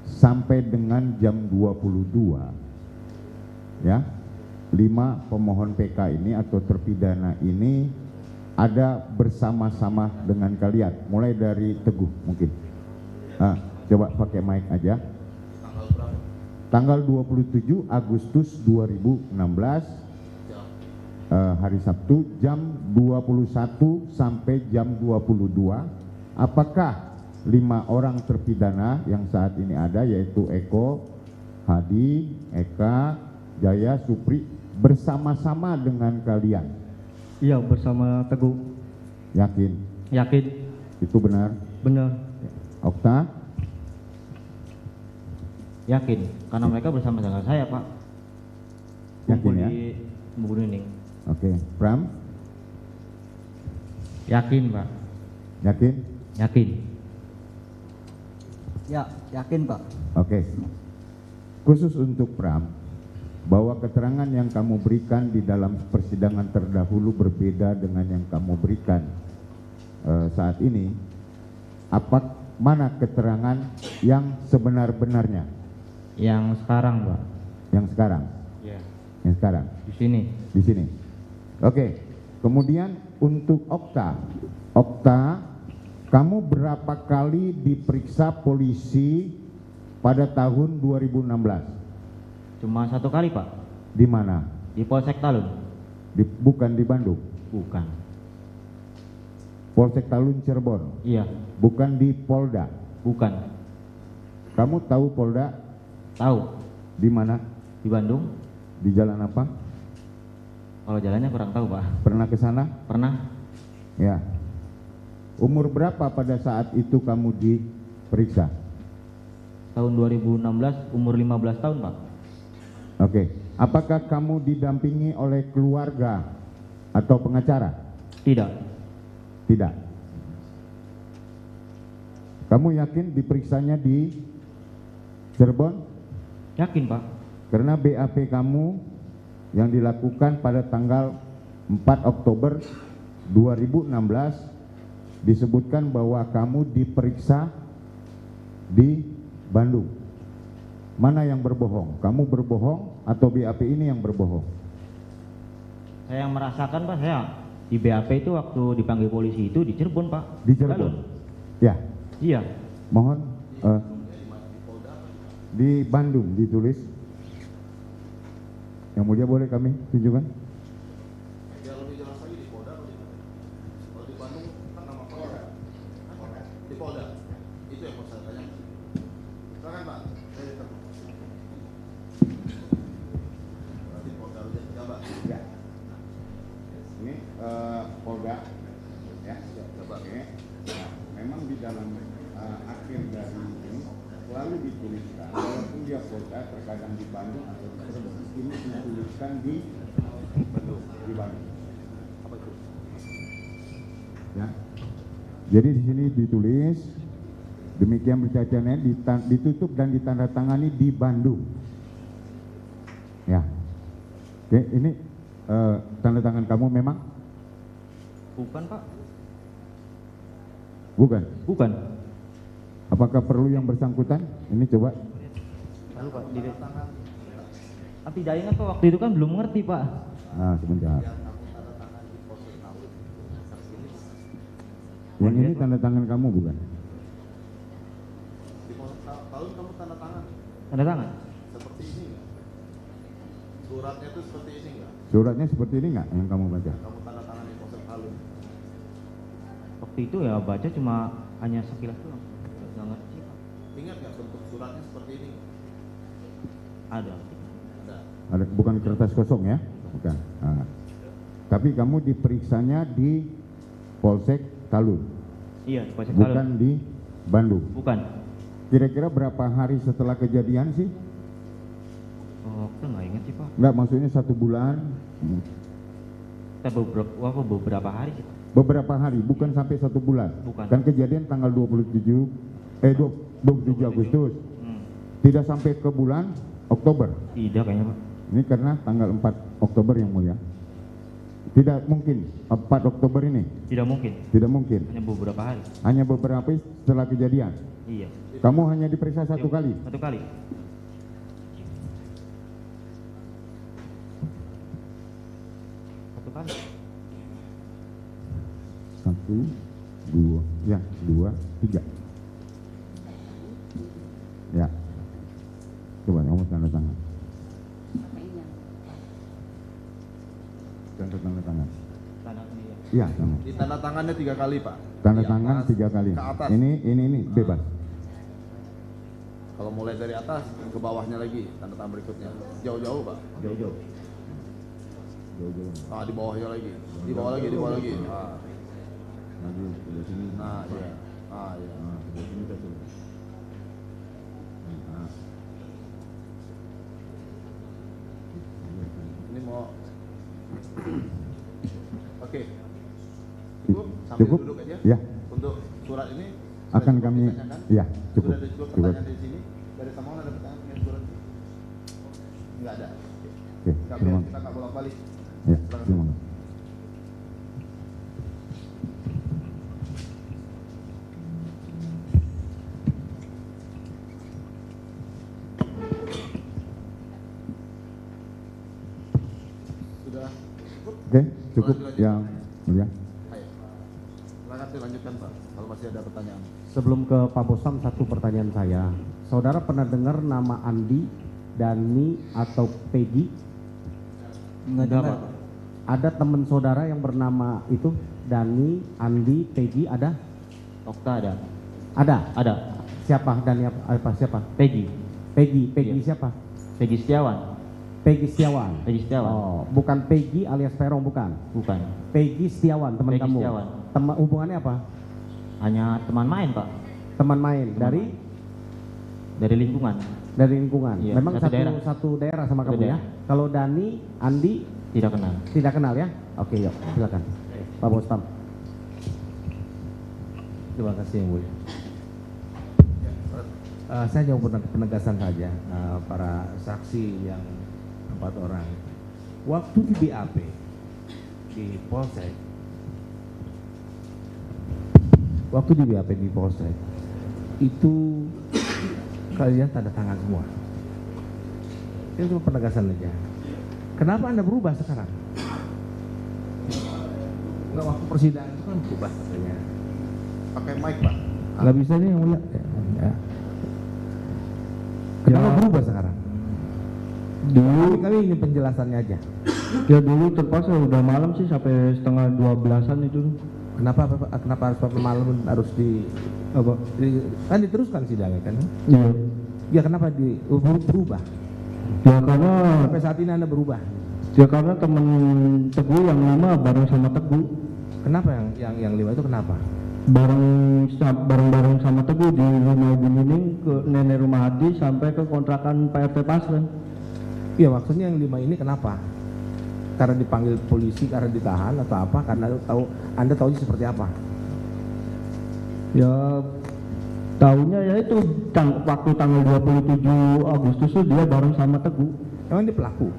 sampai dengan jam 22 ya, 5 pemohon PK ini atau terpidana ini ada bersama-sama dengan kalian, mulai dari Teguh mungkin. Coba pakai mic aja. Tanggal 27 Agustus 2016 hari Sabtu jam 21 sampai jam 22. Apakah 5 orang terpidana yang saat ini ada, yaitu Eko, Hadi, Eka, Jaya, Supri, bersama-sama dengan kalian? Iya, bersama Teguh. Yakin? Yakin? Itu benar? Benar. Okta? Yakin, karena mereka bersama dengan saya, Pak. Yakin Kumpul ya? di Bu Nining. Oke. Pram? Yakin, Pak. Yakin? Yakin. Ya, yakin Pak. Oke. Khusus untuk Pram, bahwa keterangan yang kamu berikan di dalam persidangan terdahulu berbeda dengan yang kamu berikan saat ini. Mana keterangan yang sebenar-benarnya? Yang sekarang, Pak. Yang sekarang? Iya. Yang sekarang? Di sini. Di sini. Oke. Kemudian untuk Okta. Okta, kamu berapa kali diperiksa polisi pada tahun 2016? Cuma 1 kali, Pak. Di mana? Di Polsek Talun. Bukan di Bandung. Bukan. Polsek Talun Cirebon. Iya. Bukan di Polda. Bukan. Kamu tahu Polda? Tahu. Di mana? Di Bandung. Di jalan apa? Kalau jalannya kurang tahu, Pak. Pernah ke sana? Pernah. Ya. Umur berapa pada saat itu kamu diperiksa? Tahun 2016, umur 15 tahun, Pak. Oke. Apakah kamu didampingi oleh keluarga atau pengacara? Tidak. Tidak. Kamu yakin diperiksanya di Cirebon? Yakin, Pak. Karena BAP kamu yang dilakukan pada tanggal 4 Oktober 2016 disebutkan bahwa kamu diperiksa di Bandung. Mana yang berbohong? Kamu berbohong atau BAP ini yang berbohong? Saya yang merasakan, Pak, saya di BAP itu waktu dipanggil polisi itu di Cirebon, Pak. Di Cirebon? Ya. Iya. Mohon di Bandung ditulis. Yang mulia boleh kami tunjukkan? Biar lebih jelas lagi di Polda atau di mana? Kalau di Bandung kan nama Polda. Di Polda. Itu yang mau saya tanya. Silakan Pak. Saya ditemu. Di Polda Jabar. Ya. Ini Polda. Ya. Jabar. Oke. Nah, memang di dalam akhir dari ini selalu dituliskan walaupun dia Polda terkadang di Bandung atau di Cirebon, ini dituliskan di Bandung. Di Bandung. Apa itu? Ya. Jadi di sini ditulis demikian bercacanya ditutup dan ditandatangani di Bandung. Ya. Oke, ini tanda tangan kamu memang? Bukan, Pak. Bukan. Bukan. Apakah perlu yang bersangkutan? Ini coba. Lalu, Pak, tidak ingat, Pak, waktu itu kan belum ngerti, Pak. Nah, sebentar. Yang ini tanda tangan kamu bukan? Di tahun kamu tanda tangan Tanda tangan. seperti ini nggak? Suratnya itu seperti ini nggak? Suratnya seperti ini nggak yang kamu baca? Kamu tanda tangan di Polsek Talun. Waktu itu ya baca cuma hanya sekilas doang. Nggak ngerti, Pak. Ingat nggak bentuk suratnya seperti ini? Ada. Ada. Ada, bukan kertas kosong ya? Bukan. Nah. Tapi kamu diperiksanya di Polsek Talun, Iya, di Polsek bukan Talun. di Bandung. Bukan. Kira-kira berapa hari setelah kejadian sih? Oh, aku nggak ingat sih, Pak. Enggak, maksudnya 1 bulan? Kita beberapa hari sih, Pak. Beberapa hari, bukan sampai 1 bulan. Bukan. Dan kejadian tanggal 27 Agustus. Hmm. Tidak sampai ke bulan Oktober. Tidak kayaknya, Pak. Ini karena tanggal 4 Oktober yang mulia. Tidak mungkin 4 Oktober ini. Tidak mungkin. Tidak mungkin. Hanya beberapa hari. Hanya beberapa hari setelah kejadian. Iya. Kamu hanya diperiksa 1 kali. 1 kali. Satu kali. 1, 2, ya 2, 3. Ya. Coba kamu tanda tangan. Tanda tangan. Iya, sama. Di tanda tangannya 3 kali, Pak. Tanda Di tangan atas, 3 kali. Ke atas. Ini bebas. Kalau mulai dari atas ke bawahnya lagi, tanda tangan berikutnya. Jauh-jauh, Pak. Jauh-jauh. Jauh-jauh. Ah, di bawahnya lagi. Di bawah lagi, di bawah lagi. Ah. Lagi sebelah sini. Nah, iya. Ah, iya. Nah, sebelah sini satu. Nah. Ini mau Oke. Cukup sambil Cukup? duduk aja. Ya. Untuk surat ini Akan sudah kami, ditanyakan? ya cukup. Sudah ada cukup Cukup. pertanyaan di sini. Dari Samuel ada pertanyaan mengenai surat ini? Enggak ada. Oke, Enggak, terima kita enggak bolak-balik. Ya, Silakan. terima kasih. Sudah cukup? Oke, cukup Lanjut. yang mulia. Ayo. Silakan dilanjutkan, Pak. Kalau masih ada pertanyaan. Sebelum ke Pak Bosam, satu pertanyaan saya. Saudara pernah dengar nama Andi, Dani, atau Peggy? Enggak dengar. Ada teman saudara yang bernama itu? Dani, Andi, Peggy, ada? Okta ada. Ada? Ada. Siapa? Dani apa siapa? Peggy. Peggy Iya. siapa? Peggy Setiawan. Peggy Setiawan. Peggy Setiawan. Oh, bukan Peggy alias Peron, bukan. Bukan. Peggy Setiawan, teman Peggy kamu. Setiawan. Teman hubungannya apa? Hanya teman main, Pak. Teman main dari Dari lingkungan. lingkungan. Iya, Memang satu satu daerah sama Satu kamu ya. daerah. Kalau Dani, Andi Tidak kenal. tidak kenal ya? Oke, yuk, silakan. Pak Bostam. Terima kasih yang mulia. Saya hanya penegasan saja para saksi yang 4 orang. Waktu di BAP di Polsek, itu kalian tanda tangan semua. Itu cuma penegasan aja. Kenapa Anda berubah sekarang? Enggak, waktu persidangan itu kan berubah katanya. Pakai mic, Pak. Nggak bisa nih yang mulia. Ya. Kenapa Ya. berubah sekarang? Dulu Kami ingin penjelasannya aja. ya dulu terpaksa udah malam sih sampai setengah 12-an itu. Kenapa harus sampai malam harus Apa? kan diteruskan sidangnya kan? Iya. Ya kenapa berubah? Ya karena Sampai saat ini Anda berubah. teman Teguh yang 5 bareng sama Teguh. Kenapa yang 5 itu kenapa? Bareng sama Teguh di rumah Ibu Nining ke nenek rumah Hadi sampai ke kontrakan Pak RT Pasren. Iya, maksudnya yang 5 ini kenapa? Karena dipanggil polisi, karena ditahan atau apa? Karena Anda tahu seperti apa? Ya tahunya ya itu waktu tanggal 27 Agustus itu dia bareng sama Teguh. Emang dia pelaku?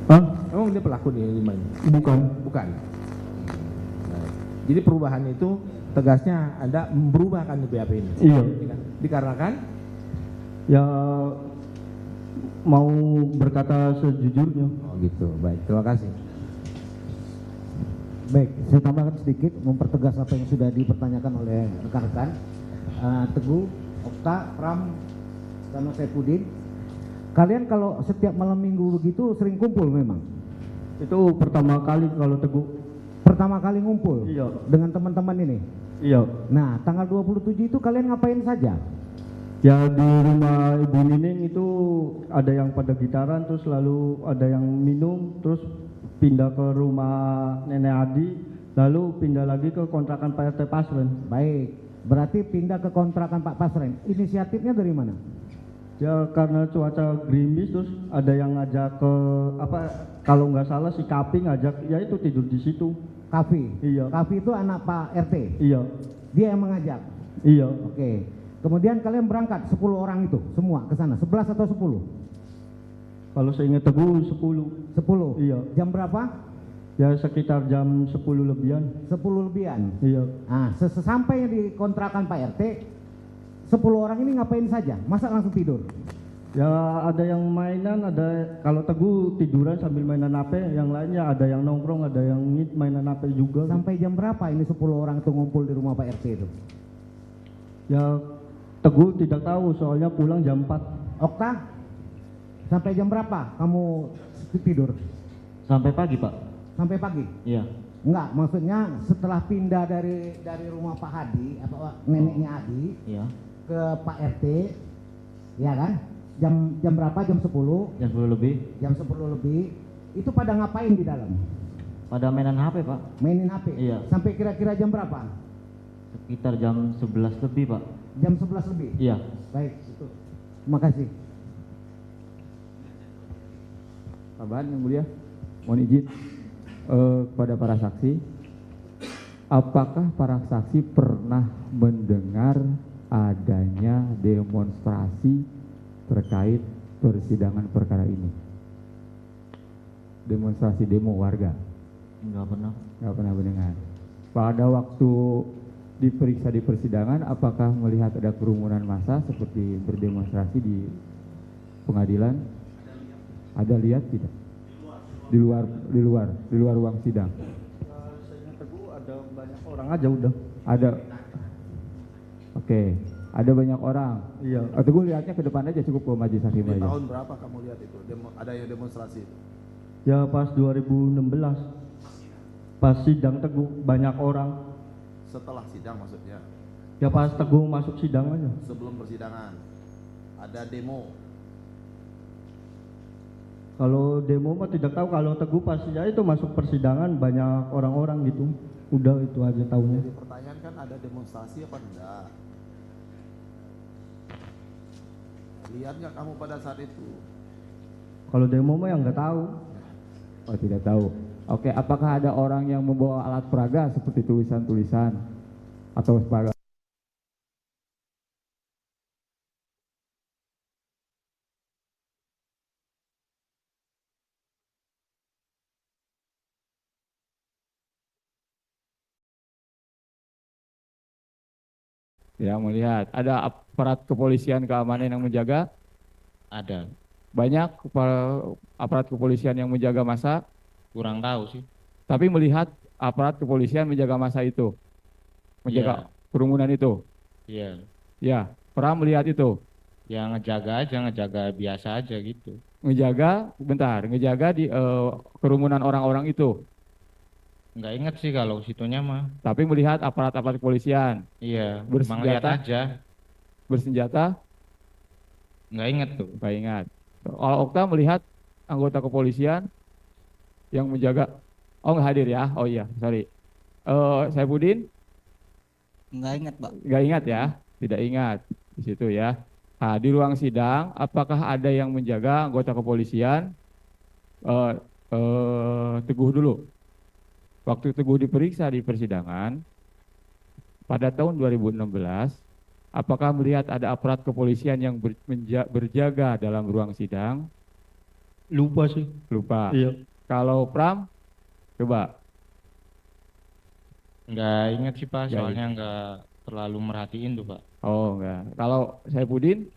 Hah? Emang dia pelaku nih yang 5 ini? Bukan. Bukan. Nah, jadi perubahan itu tegasnya Anda berubah kan di BAP ini? Iya. Dikarenakan Ya mau berkata sejujurnya. oh gitu. Baik, terima kasih. Baik, saya tambahkan sedikit mempertegas apa yang sudah dipertanyakan oleh rekan-rekan. Teguh, Okta, Pram, sama Saipudin. Kalian kalau setiap malam minggu begitu sering kumpul memang? Itu pertama kali kalau Teguh. Pertama kali ngumpul? Iya. Dengan teman-teman ini? Iya. Nah, tanggal 27 itu kalian ngapain saja? Ya di rumah Ibu Nining itu ada yang pada gitaran, terus lalu ada yang minum, terus pindah ke rumah Nenek Adi, lalu pindah lagi ke kontrakan Pak RT Pasren. Baik, berarti pindah ke kontrakan Pak Pasren. Inisiatifnya dari mana? Ya karena cuaca gerimis, terus ada yang ngajak ke kalau nggak salah si Kapi ngajak, ya itu tidur di situ. Kavi? Iya. Kavi itu anak Pak RT? Iya. Dia yang mengajak? Iya. Oke. Kemudian kalian berangkat 10 orang itu semua ke sana, 11 atau 10? Kalau saya ingat Teguh 10. 10? Iya. Jam berapa? Ya sekitar jam 10 lebihan. 10 lebihan? Iya. Nah, sesampai di kontrakan Pak RT, 10 orang ini ngapain saja? Masa langsung tidur? Ya ada yang mainan, ada kalau Teguh tiduran sambil mainan HP, yang lainnya ada yang nongkrong, ada yang mainan HP juga. Sampai jam berapa ini 10 orang itu ngumpul di rumah Pak RT itu? Ya Teguh tidak tahu, soalnya pulang jam 4. Okta, sampai jam berapa kamu tidur? Sampai pagi, Pak. Sampai pagi? Iya. Enggak, maksudnya setelah pindah dari rumah Pak Hadi, apa neneknya Hadi, Iya. ke Pak RT, ya kan? Jam berapa? Jam 10. Jam 10 lebih. Jam 10 lebih. Itu pada ngapain di dalam? Pada mainan HP, Pak. Mainin HP. Iya. Sampai kira-kira jam berapa? Sekitar jam 11 lebih, Pak. Jam 11 lebih. Iya. Baik, itu. Terima kasih. Tambahan yang mulia, mohon izin kepada para saksi, apakah para saksi pernah mendengar adanya demonstrasi terkait persidangan perkara ini? Demonstrasi demo warga? Enggak pernah. Enggak pernah mendengar. Pada waktu diperiksa di persidangan, apakah melihat ada kerumunan massa seperti berdemonstrasi di pengadilan? Ada lihat tidak? Di luar ruang sidang. Saya Teguh ada banyak orang aja udah. Ada. Oke, ada banyak orang. Iya. Teguh lihatnya ke depan aja cukup ke majelis hakim Di aja. tahun berapa kamu lihat itu? Ada yang demonstrasi itu? Ya pas 2016. Pas sidang Teguh banyak orang. Setelah sidang maksudnya? Ya pas Teguh masuk sidang aja. Sebelum persidangan ada demo. Kalau demo mah tidak tahu, kalau Teguh pasti ya itu masuk persidangan banyak orang-orang gitu. Udah itu aja tahunya. Jadi pertanyaan kan ada demonstrasi apa enggak? Lihat nggak kamu pada saat itu? Kalau demo mah yang nggak tahu. Oh, tidak tahu. Oke, apakah ada orang yang membawa alat peraga seperti tulisan-tulisan atau separa? Ya, melihat ada aparat kepolisian keamanan yang menjaga. Ada. Banyak aparat kepolisian yang menjaga massa. Kurang tahu sih. Tapi melihat aparat kepolisian menjaga massa itu, menjaga kerumunan itu. Iya. Ya, pernah melihat itu. Ya ngejaga aja, ngejaga biasa aja gitu. Ngejaga di kerumunan orang-orang itu. Nggak inget sih kalau situnya mah. Tapi melihat aparat-aparat kepolisian. Iya, emang lihat Bersenjata. aja. Bersenjata. Nggak inget tuh. Nggak ingat. Kalau Okta melihat anggota kepolisian yang menjaga. Oh, nggak hadir ya? Oh iya, sorry. Saifuddin? Nggak ingat, Pak. Nggak ingat ya? Tidak ingat di situ ya. Nah, di ruang sidang, apakah ada yang menjaga anggota kepolisian? Teguh dulu. Waktu Teguh diperiksa di persidangan pada tahun 2016, apakah melihat ada aparat kepolisian yang berjaga dalam ruang sidang? Lupa sih. Lupa. Iya. Kalau Pram, coba. Nggak inget sih Pak, Nggak soalnya nggak terlalu merhatiin tuh Pak. Oh enggak. Kalau Saifuddin?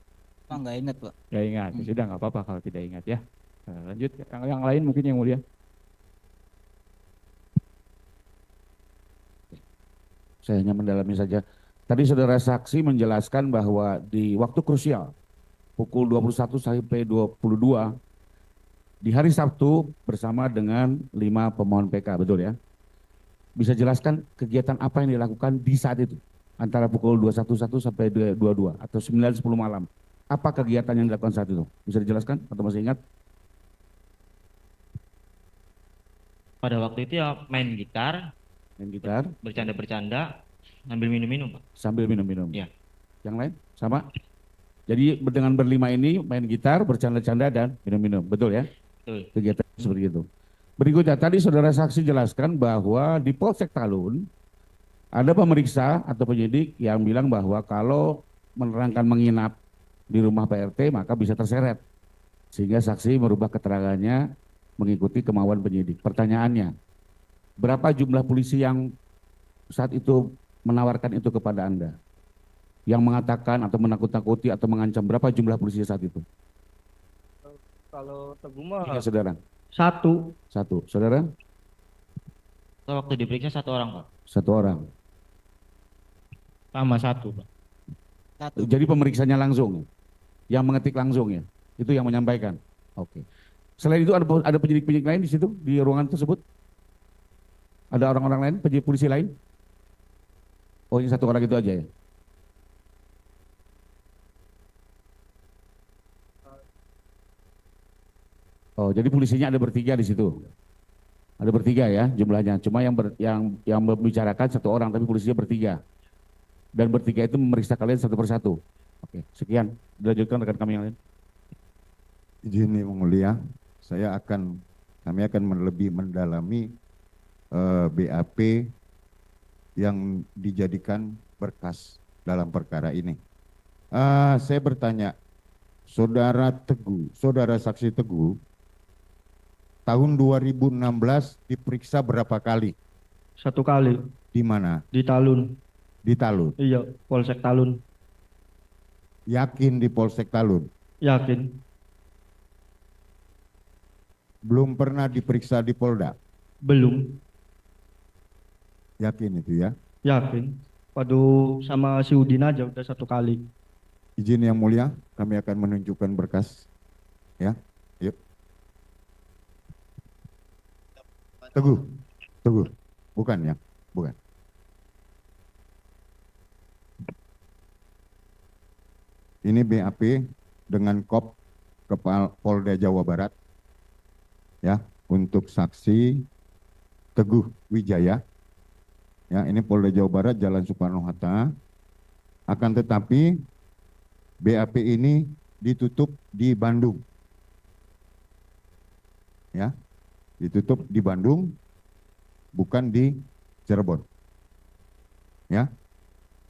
Pak, nggak ingat, Pak. Nggak ingat. Sudah nggak apa-apa kalau tidak ingat ya. Lanjut. Yang lain mungkin yang mulia. Saya hanya mendalami saja. Tadi saudara saksi menjelaskan bahwa di waktu krusial, pukul 21 sampai 22, di hari Sabtu bersama dengan 5 pemohon PK, betul ya? Bisa jelaskan kegiatan apa yang dilakukan di saat itu? Antara pukul 21.1 sampai 22 atau 9-10 malam. Apa kegiatan yang dilakukan saat itu? Bisa dijelaskan atau masih ingat? Pada waktu itu ya main gitar. Bercanda-bercanda, sambil minum-minum Pak. Sambil minum-minum. Iya. Yang lain sama? Jadi dengan berlima ini main gitar, bercanda-canda dan minum-minum, betul ya? Betul. Kegiatan seperti itu. Berikutnya tadi saudara saksi jelaskan bahwa di Polsek Talun ada pemeriksa atau penyidik yang bilang bahwa kalau menerangkan menginap di rumah PRT maka bisa terseret. Sehingga saksi merubah keterangannya mengikuti kemauan penyidik. Pertanyaannya, berapa jumlah polisi yang saat itu menawarkan itu kepada Anda? Yang mengatakan atau menakut-nakuti atau mengancam, berapa jumlah polisi saat itu? Kalau Teguh mah Iya, saudara. Satu. Saudara? Waktu diperiksa 1 orang Pak. 1 orang. Sama 1 Pak. Jadi pemeriksanya langsung, yang mengetik langsung ya? Itu yang menyampaikan? Oke. Selain itu ada penyidik-penyidik lain di situ, di ruangan tersebut? Ada orang-orang lain, penyidik polisi lain? Oh, ini satu orang itu aja ya? Oh, jadi polisinya ada bertiga di situ. Ada bertiga ya jumlahnya. Cuma yang membicarakan satu orang, tapi polisinya bertiga. Dan bertiga itu memeriksa kalian satu persatu. Oke, sekian. Dilanjutkan rekan kami yang lain. Izin Yang Mulia, kami akan lebih mendalami BAP yang dijadikan berkas dalam perkara ini. Saya bertanya, saudara saksi Teguh, tahun 2016 diperiksa berapa kali? 1 kali. Di mana? Di Talun. Di Talun? Iya, Polsek Talun. Yakin di Polsek Talun? Yakin. Belum pernah diperiksa di Polda? Belum. Yakin itu ya? Yakin. Waduh, sama si Udin aja udah 1 kali. Izin Yang Mulia, kami akan menunjukkan berkas. Ya, yuk. Teguh. Bukan ya? Bukan. Ini BAP dengan Kop Kepala Polda Jawa Barat. Ya, untuk saksi Teguh Wijaya. Ya, ini Polda Jawa Barat, Jalan Soekarno-Hatta. Akan tetapi BAP ini ditutup di Bandung. Ya, ditutup di Bandung, bukan di Cirebon. Ya,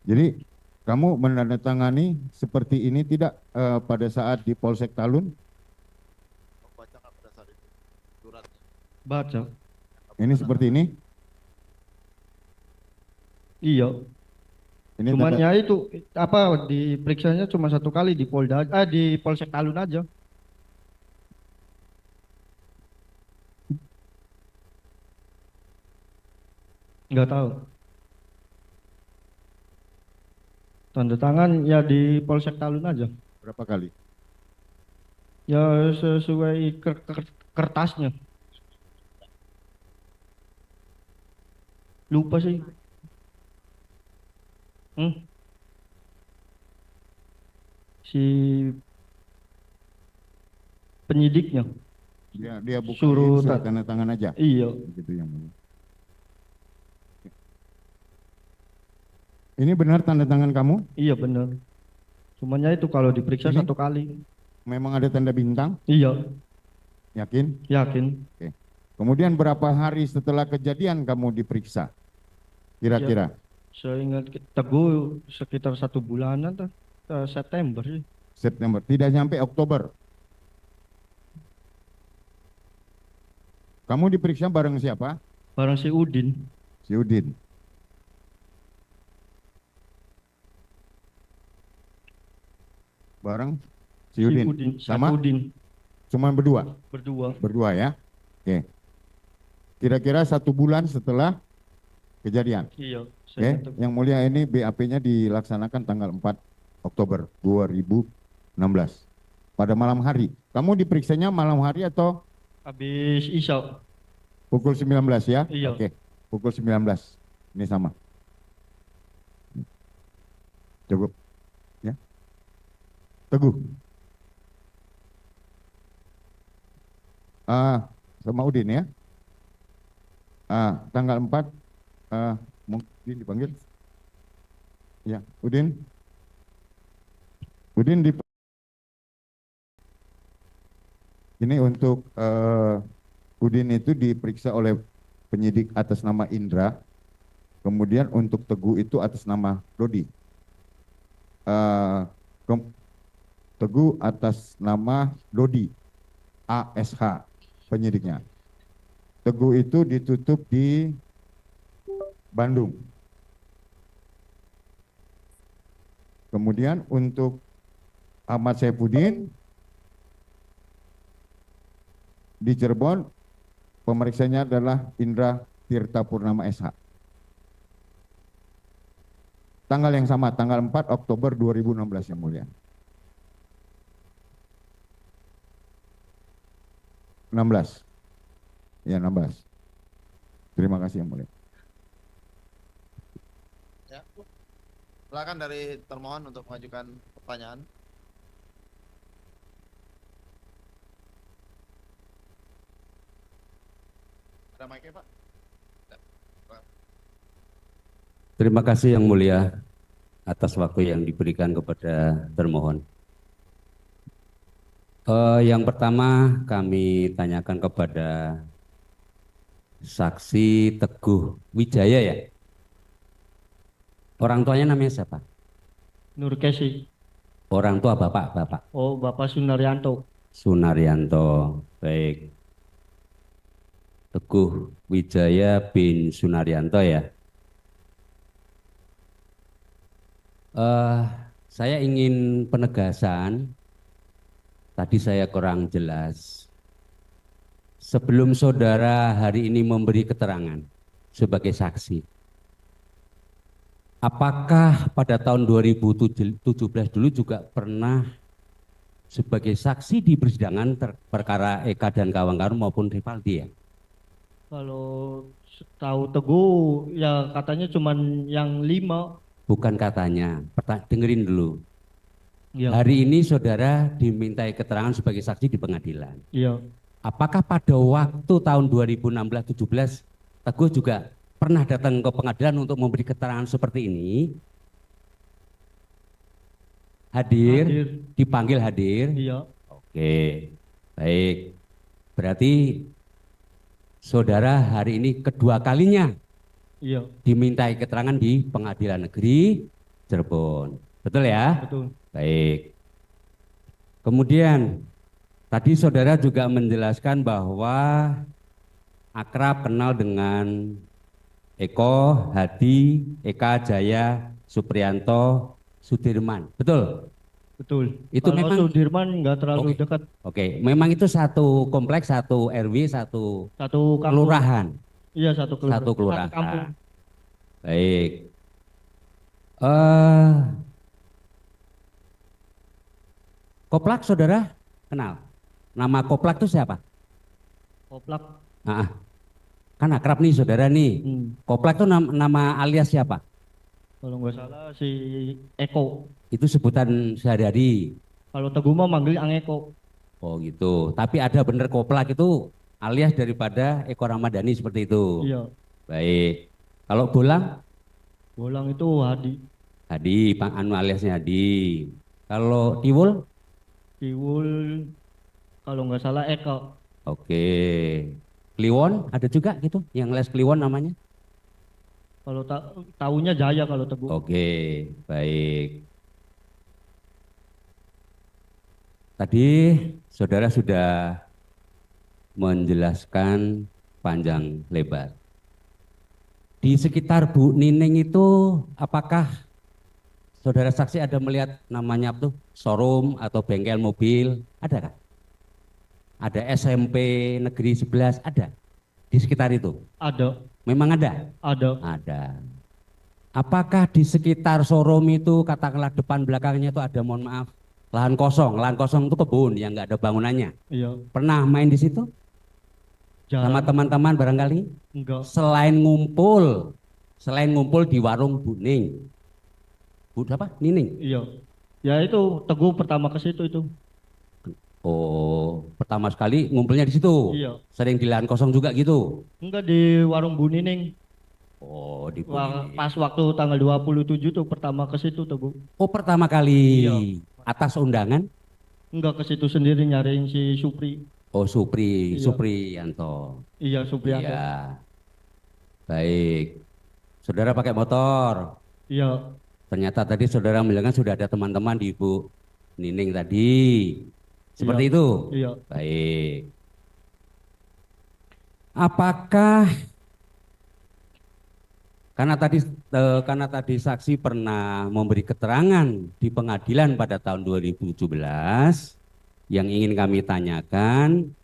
jadi kamu menandatangani seperti ini tidak pada saat di Polsek Talun? Baca pada saat itu suratnya. Baca. Ini seperti ini? Iya. Ini Cuman ya itu apa diperiksanya cuma 1 kali di Polda, di Polsek Talun aja. Nggak tahu. Tanda tangan ya di Polsek Talun aja. Berapa kali? Ya sesuai kertasnya. Lupa sih. Si penyidiknya. Dia bukan suruh tanda tangan aja. Iya. Gitu yang mulia. Ini benar tanda tangan kamu? Iya benar. Cuman ya itu kalau diperiksa Ini? 1 kali. Memang ada tanda bintang? Iya. Yakin? Yakin. Oke. Kemudian berapa hari setelah kejadian kamu diperiksa? Kira-kira? Seingat Teguh sekitar 1 bulanan tuh. September sih. September. Tidak sampai Oktober. Kamu diperiksa bareng siapa? Bareng si Udin. Si Udin. Bareng si Udin. Sama? Udin. Cuma berdua? Berdua. Berdua ya? Oke. Kira-kira 1 bulan setelah kejadian? Iya. Oke. Yang mulia ini BAP-nya dilaksanakan tanggal 4 Oktober 2016. Pada malam hari. Kamu diperiksanya malam hari atau? Habis Isya. Pukul 19 ya? Iya. Oke. Pukul 19. Ini sama. Cukup. Ya. Teguh. Sama Udin ya. Tanggal 4 mungkin dipanggil. Ya, Udin. Ini untuk Udin itu diperiksa oleh penyidik atas nama Indra. Kemudian untuk Teguh itu atas nama Dodi. Teguh atas nama Dodi ASH penyidiknya. Teguh itu ditutup di Bandung. Kemudian untuk Ahmad Saifuddin di Cirebon pemeriksanya adalah Indra Tirta Purnama SH. Tanggal yang sama, tanggal 4 Oktober 2016 yang mulia. 16. Ya, 16. Terima kasih Yang Mulia. Ya. Silakan dari termohon untuk mengajukan pertanyaan. Ada mic-nya, Pak? Terima kasih Yang Mulia atas waktu yang diberikan kepada termohon. Yang pertama kami tanyakan kepada saksi Teguh Wijaya ya. Orang tuanya namanya siapa? Nur Kesi. Orang tua bapak. Oh, Bapak Sunaryanto. Sunaryanto, baik. Teguh Wijaya bin Sunaryanto ya. Saya ingin penegasan, tadi saya kurang jelas. Sebelum saudara hari ini memberi keterangan sebagai saksi, apakah pada tahun 2017 dulu juga pernah sebagai saksi di persidangan perkara Eka dan kawan-kawan maupun Rivaldi ya? Kalau tahu Teguh ya katanya cuman yang 5. Bukan katanya, dengerin dulu. Ya. Hari ini saudara dimintai keterangan sebagai saksi di pengadilan. Iya. Apakah pada waktu tahun 2016-17 Teguh juga pernah datang ke pengadilan untuk memberi keterangan seperti ini? Hadir. Dipanggil hadir? Iya. Oke, baik. Berarti saudara hari ini kedua kalinya Iya. dimintai keterangan di Pengadilan Negeri Cirebon. Betul ya? Betul. Baik. Kemudian tadi saudara juga menjelaskan bahwa akrab kenal dengan Eko, Hadi, Eka, Jaya, Supriyanto, Sudirman. Betul? Betul. Itu Kalau memang Sudirman nggak terlalu dekat. Oke, memang itu satu kompleks, satu RW, satu kampung. kelurahan. Iya, satu kelurahan. Satu kelurahan. Satu kampung. Baik. Koplak saudara kenal? Nama Koplak itu siapa? Koplak. Kan akrab nih saudara nih. Koplak itu nama alias siapa? Kalau nggak salah si Eko. Itu sebutan sehari-hari. Kalau Teguh mah manggil Ang Eko. Oh gitu. Tapi ada bener Koplak itu alias daripada Eko Ramadhani seperti itu. Iya. Baik. Kalau Bolang? Bolang itu Hadi. Hadi, aliasnya Hadi. Kalau Tiwul? Tiwul kalau nggak salah Eka. Oke. Kliwon ada juga gitu, yang les Kliwon namanya? Kalau tahunya Jaya kalau Teguh. Oke, baik. Tadi saudara sudah menjelaskan panjang lebar. Di sekitar Bu Nining itu apakah saudara saksi ada melihat namanya tuh showroom atau bengkel mobil? Ada kan? Ada SMP Negeri 11, ada? Di sekitar itu? Ada. Memang ada? Ada. Ada. Apakah di sekitar showroom itu katakanlah depan belakangnya itu ada, mohon maaf, lahan kosong? Lahan kosong itu kebun yang nggak ada bangunannya. Iya. Pernah main di situ? Jarang. Sama teman-teman barangkali? Enggak. Selain ngumpul di warung Bu Ning. Bu apa? Nining? Iya. Ya itu Teguh pertama ke situ itu. Oh, pertama sekali ngumpulnya di situ. Iya. Sering di lahan kosong juga gitu. Enggak, di warung Bu Nining. Oh, di Bu Nining. Pas waktu tanggal 27 tuh pertama ke situ Teguh. Oh, pertama kali. Iya. Atas undangan? Enggak, ke situ sendiri nyariin si Supri. Oh, Supri, Iya. Supriyanto. Iya, Supriyanto. Iya. Baik. Saudara pakai motor. Iya. Ternyata tadi saudara bilang sudah ada teman-teman di Bu Nining tadi. Seperti Iya. itu? Iya. Baik. Apakah karena tadi saksi pernah memberi keterangan di pengadilan pada tahun 2017, yang ingin kami tanyakan,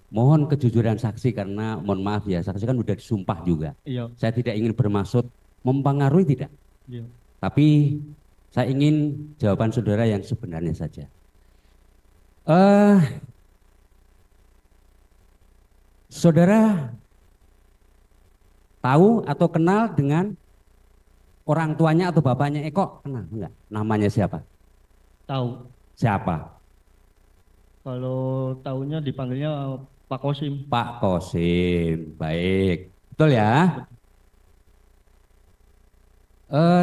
mohon kejujuran saksi karena mohon maaf ya, saksi kan sudah disumpah juga. Iya. Saya tidak ingin bermaksud mempengaruhi, tidak. Iya. Tapi saya ingin jawaban saudara yang sebenarnya saja. Saudara tahu atau kenal dengan orang tuanya atau bapaknya Eko? Kenal enggak? Namanya siapa? Tahu. Siapa? Kalau tahunya dipanggilnya Pak Kosim. Pak Kosim, baik. Betul ya?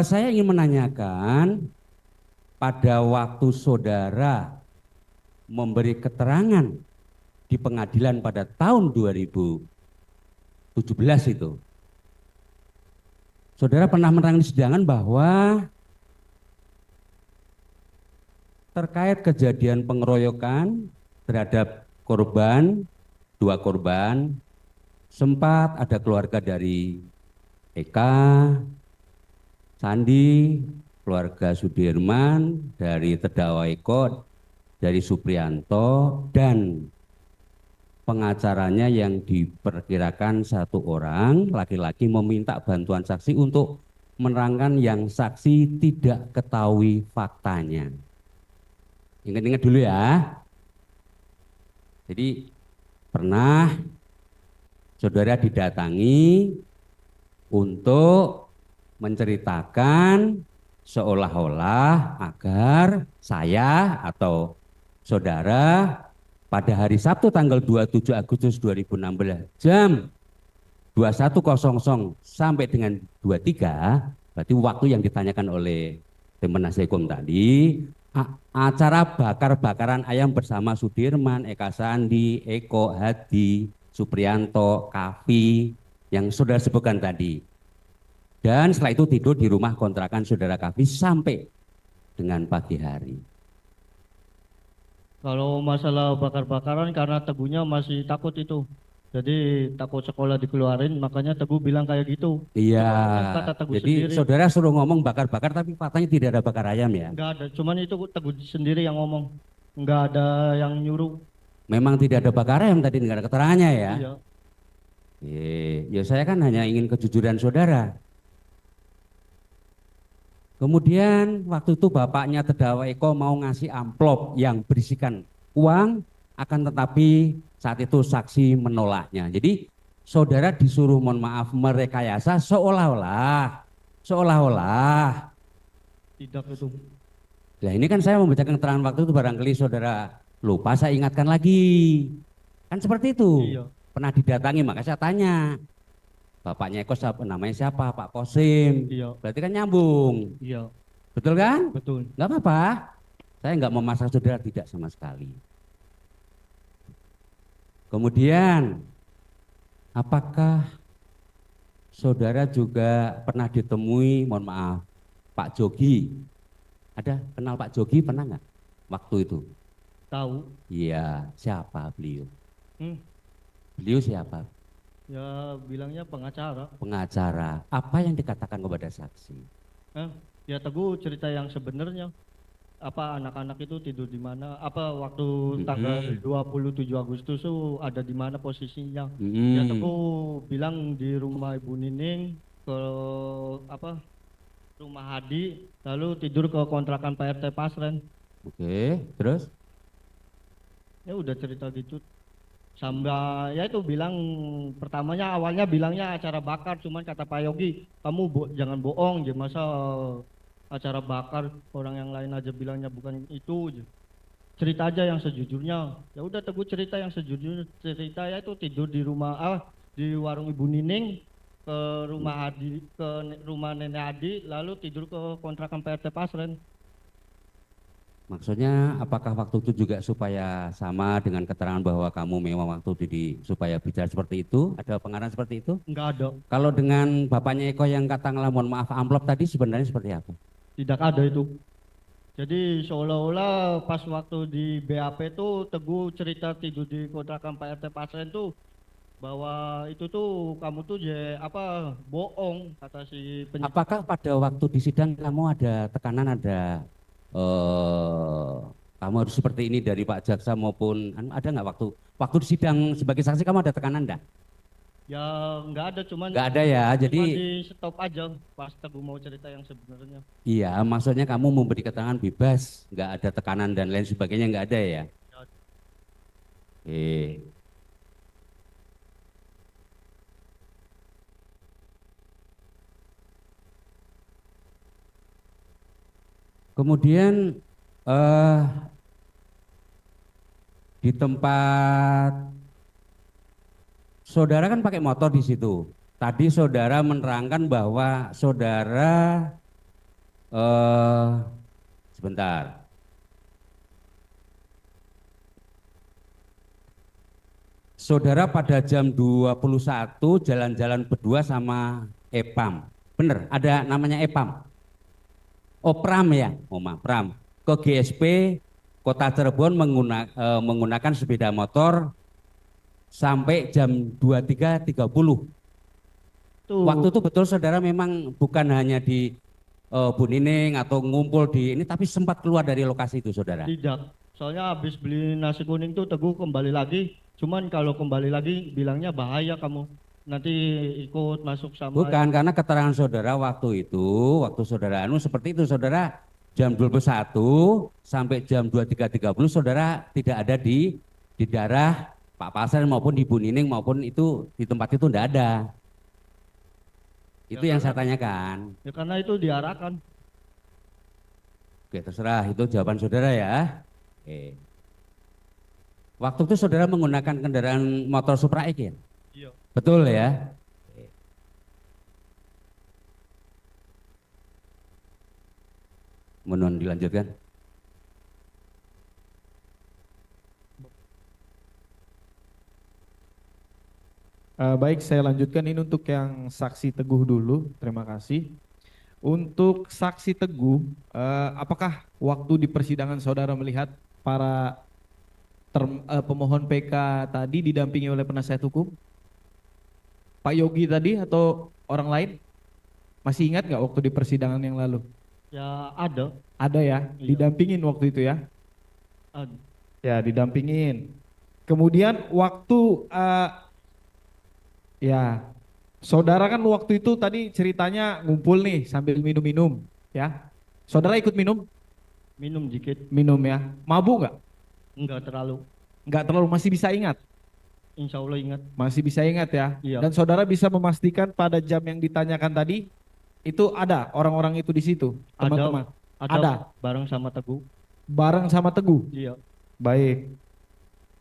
Saya ingin menanyakan, pada waktu saudara memberi keterangan di pengadilan pada tahun 2017 itu, saudara pernah menerangkan di persidangan bahwa terkait kejadian pengeroyokan terhadap korban, 2 korban, sempat ada keluarga dari Eka, Sandi, keluarga Sudirman, dari terdakwa Eko, dari Suprianto, dan pengacaranya yang diperkirakan 1 orang laki-laki meminta bantuan saksi untuk menerangkan yang saksi tidak ketahui faktanya. Ingat-ingat dulu ya. Jadi pernah saudara didatangi untuk menceritakan seolah-olah agar saya atau saudara pada hari Sabtu tanggal 27 Agustus 2016 jam 21.00 sampai dengan 23, berarti waktu yang ditanyakan oleh tim penasihat hukum tadi, acara bakar-bakaran ayam bersama Sudirman, Eka Sandi, Eko, Hadi, Suprianto, Kavi yang saudara sebutkan tadi. Dan setelah itu tidur di rumah kontrakan saudara Kavi sampai dengan pagi hari. Kalau masalah bakar-bakaran karena Teguhnya masih takut itu. Jadi takut sekolah dikeluarin, makanya Teguh bilang kayak gitu. Iya, Kata Teguh jadi sendiri. saudara suruh ngomong bakar-bakar tapi faktanya tidak ada bakar ayam ya? Enggak ada, cuman itu Teguh sendiri yang ngomong. Enggak ada yang nyuruh. Memang tidak ada bakar ayam tadi, nggak ada keterangannya ya? Iya. Ya saya kan hanya ingin kejujuran saudara. Kemudian waktu itu bapaknya terdakwa Eko mau ngasih amplop yang berisikan uang, akan tetapi saat itu saksi menolaknya. Jadi saudara disuruh, mohon maaf, merekayasa seolah-olah Tidak itu. Nah ini kan saya membacakan keterangan waktu itu, barangkali saudara lupa, saya ingatkan lagi. Kan seperti itu. Iya. Pernah didatangi, maka saya tanya. Bapaknya Eko namanya siapa? Pak Kosim. Iya. Berarti kan nyambung. Iya. Betul kan? Betul. Nggak apa-apa. Saya nggak memaksa saudara, tidak sama sekali. Kemudian, apakah saudara juga pernah ditemui, mohon maaf, Pak Jogi? Ada kenal Pak Jogi, pernah nggak waktu itu? Tahu. Iya, siapa beliau? Beliau siapa? Ya bilangnya pengacara. Pengacara. Apa yang dikatakan kepada saksi? Ya Teguh cerita yang sebenarnya. Apa anak-anak itu tidur di mana? Apa waktu tanggal 27 Agustus itu ada di mana posisinya? Ya Teguh bilang di rumah Ibu Nining, ke rumah Hadi, lalu tidur ke kontrakan Pak RT Pasren. Oke, terus? Ya udah cerita gitu. Sambil ya itu bilang, pertamanya awalnya bilangnya acara bakar, cuman kata Pak Yogi, kamu jangan bohong, masa acara bakar, orang yang lain aja bilangnya bukan itu. Cerita aja yang sejujurnya. Ya udah Teguh cerita yang sejujurnya, cerita ya itu tidur di rumah di warung Ibu Nining, ke rumah Hadi, ke rumah Nenek Hadi, lalu tidur ke kontrakan Pak RT Pasren. Maksudnya apakah waktu itu juga supaya sama dengan keterangan bahwa kamu memang waktu itu supaya bicara seperti itu? Ada pengarang seperti itu? Enggak ada. Kalau dengan bapaknya Eko yang katakanlah mohon maaf amplop tadi sebenarnya seperti apa? Tidak ada itu. Jadi seolah-olah pas waktu di BAP itu Teguh cerita tidur di kontrakan Pak RT Pasren tuh bahwa itu tuh kamu tuh bohong, kata si penyidik. Apakah pada waktu di sidang kamu ada tekanan, ada kamu harus seperti ini dari Pak Jaksa maupun ada nggak waktu di sidang sebagai saksi kamu ada tekanan enggak? Ya nggak ada, cuman nggak ada ya, jadi di stop aja pas Teguh mau cerita yang sebenarnya. Iya, maksudnya kamu memberi keterangan bebas, nggak ada tekanan dan lain sebagainya, nggak ada ya? Kemudian di tempat saudara kan pakai motor di situ. Tadi saudara menerangkan bahwa saudara sebentar. Saudara pada jam 21 jalan-jalan berdua sama Epam. Bener, ada namanya Epam. Oh, Pram ya, Pram. Ke GSP Kota Cirebon menggunakan sepeda motor sampai jam 23.30. Waktu itu betul saudara memang bukan hanya di Bu Nining atau ngumpul di ini, tapi sempat keluar dari lokasi itu saudara? Tidak, soalnya habis beli nasi kuning tuh Teguh kembali lagi. Cuman kalau kembali lagi bilangnya bahaya kamu, nanti ikut masuk sama. Bukan, karena keterangan saudara waktu itu, waktu saudara seperti itu, saudara jam 21 sampai jam 23.30 saudara tidak ada di daerah Pak Pasar maupun di Bu Nining maupun itu di tempat itu tidak ada. Itu yang saya tanyakan. Ya karena itu diarahkan. Oke, terserah, itu jawaban saudara ya. Oke. Waktu itu saudara menggunakan kendaraan motor Supra X ya? Iya. Betul ya? Mohon dilanjutkan. Baik, saya lanjutkan ini untuk yang saksi Teguh dulu. Terima kasih. Untuk saksi Teguh, apakah waktu di persidangan saudara melihat para pemohon PK tadi didampingi oleh penasihat hukum? Pak Yogi tadi atau orang lain? Masih ingat nggak waktu di persidangan yang lalu? Ya ada. Ada ya, Iya. didampingin waktu itu ya? Ada. Ya, didampingin. Kemudian waktu ya, saudara kan waktu itu tadi ceritanya ngumpul nih sambil minum-minum, ya. Saudara ikut minum? Minum dikit. Minum ya. Mabuk nggak? Enggak terlalu. Nggak terlalu, masih bisa ingat? Insya Allah ingat. Masih bisa ingat ya? Iya. Dan saudara bisa memastikan pada jam yang ditanyakan tadi, itu ada orang-orang itu di situ, teman-teman? Ada. Bareng sama Teguh. Bareng sama Teguh? Iya. Baik.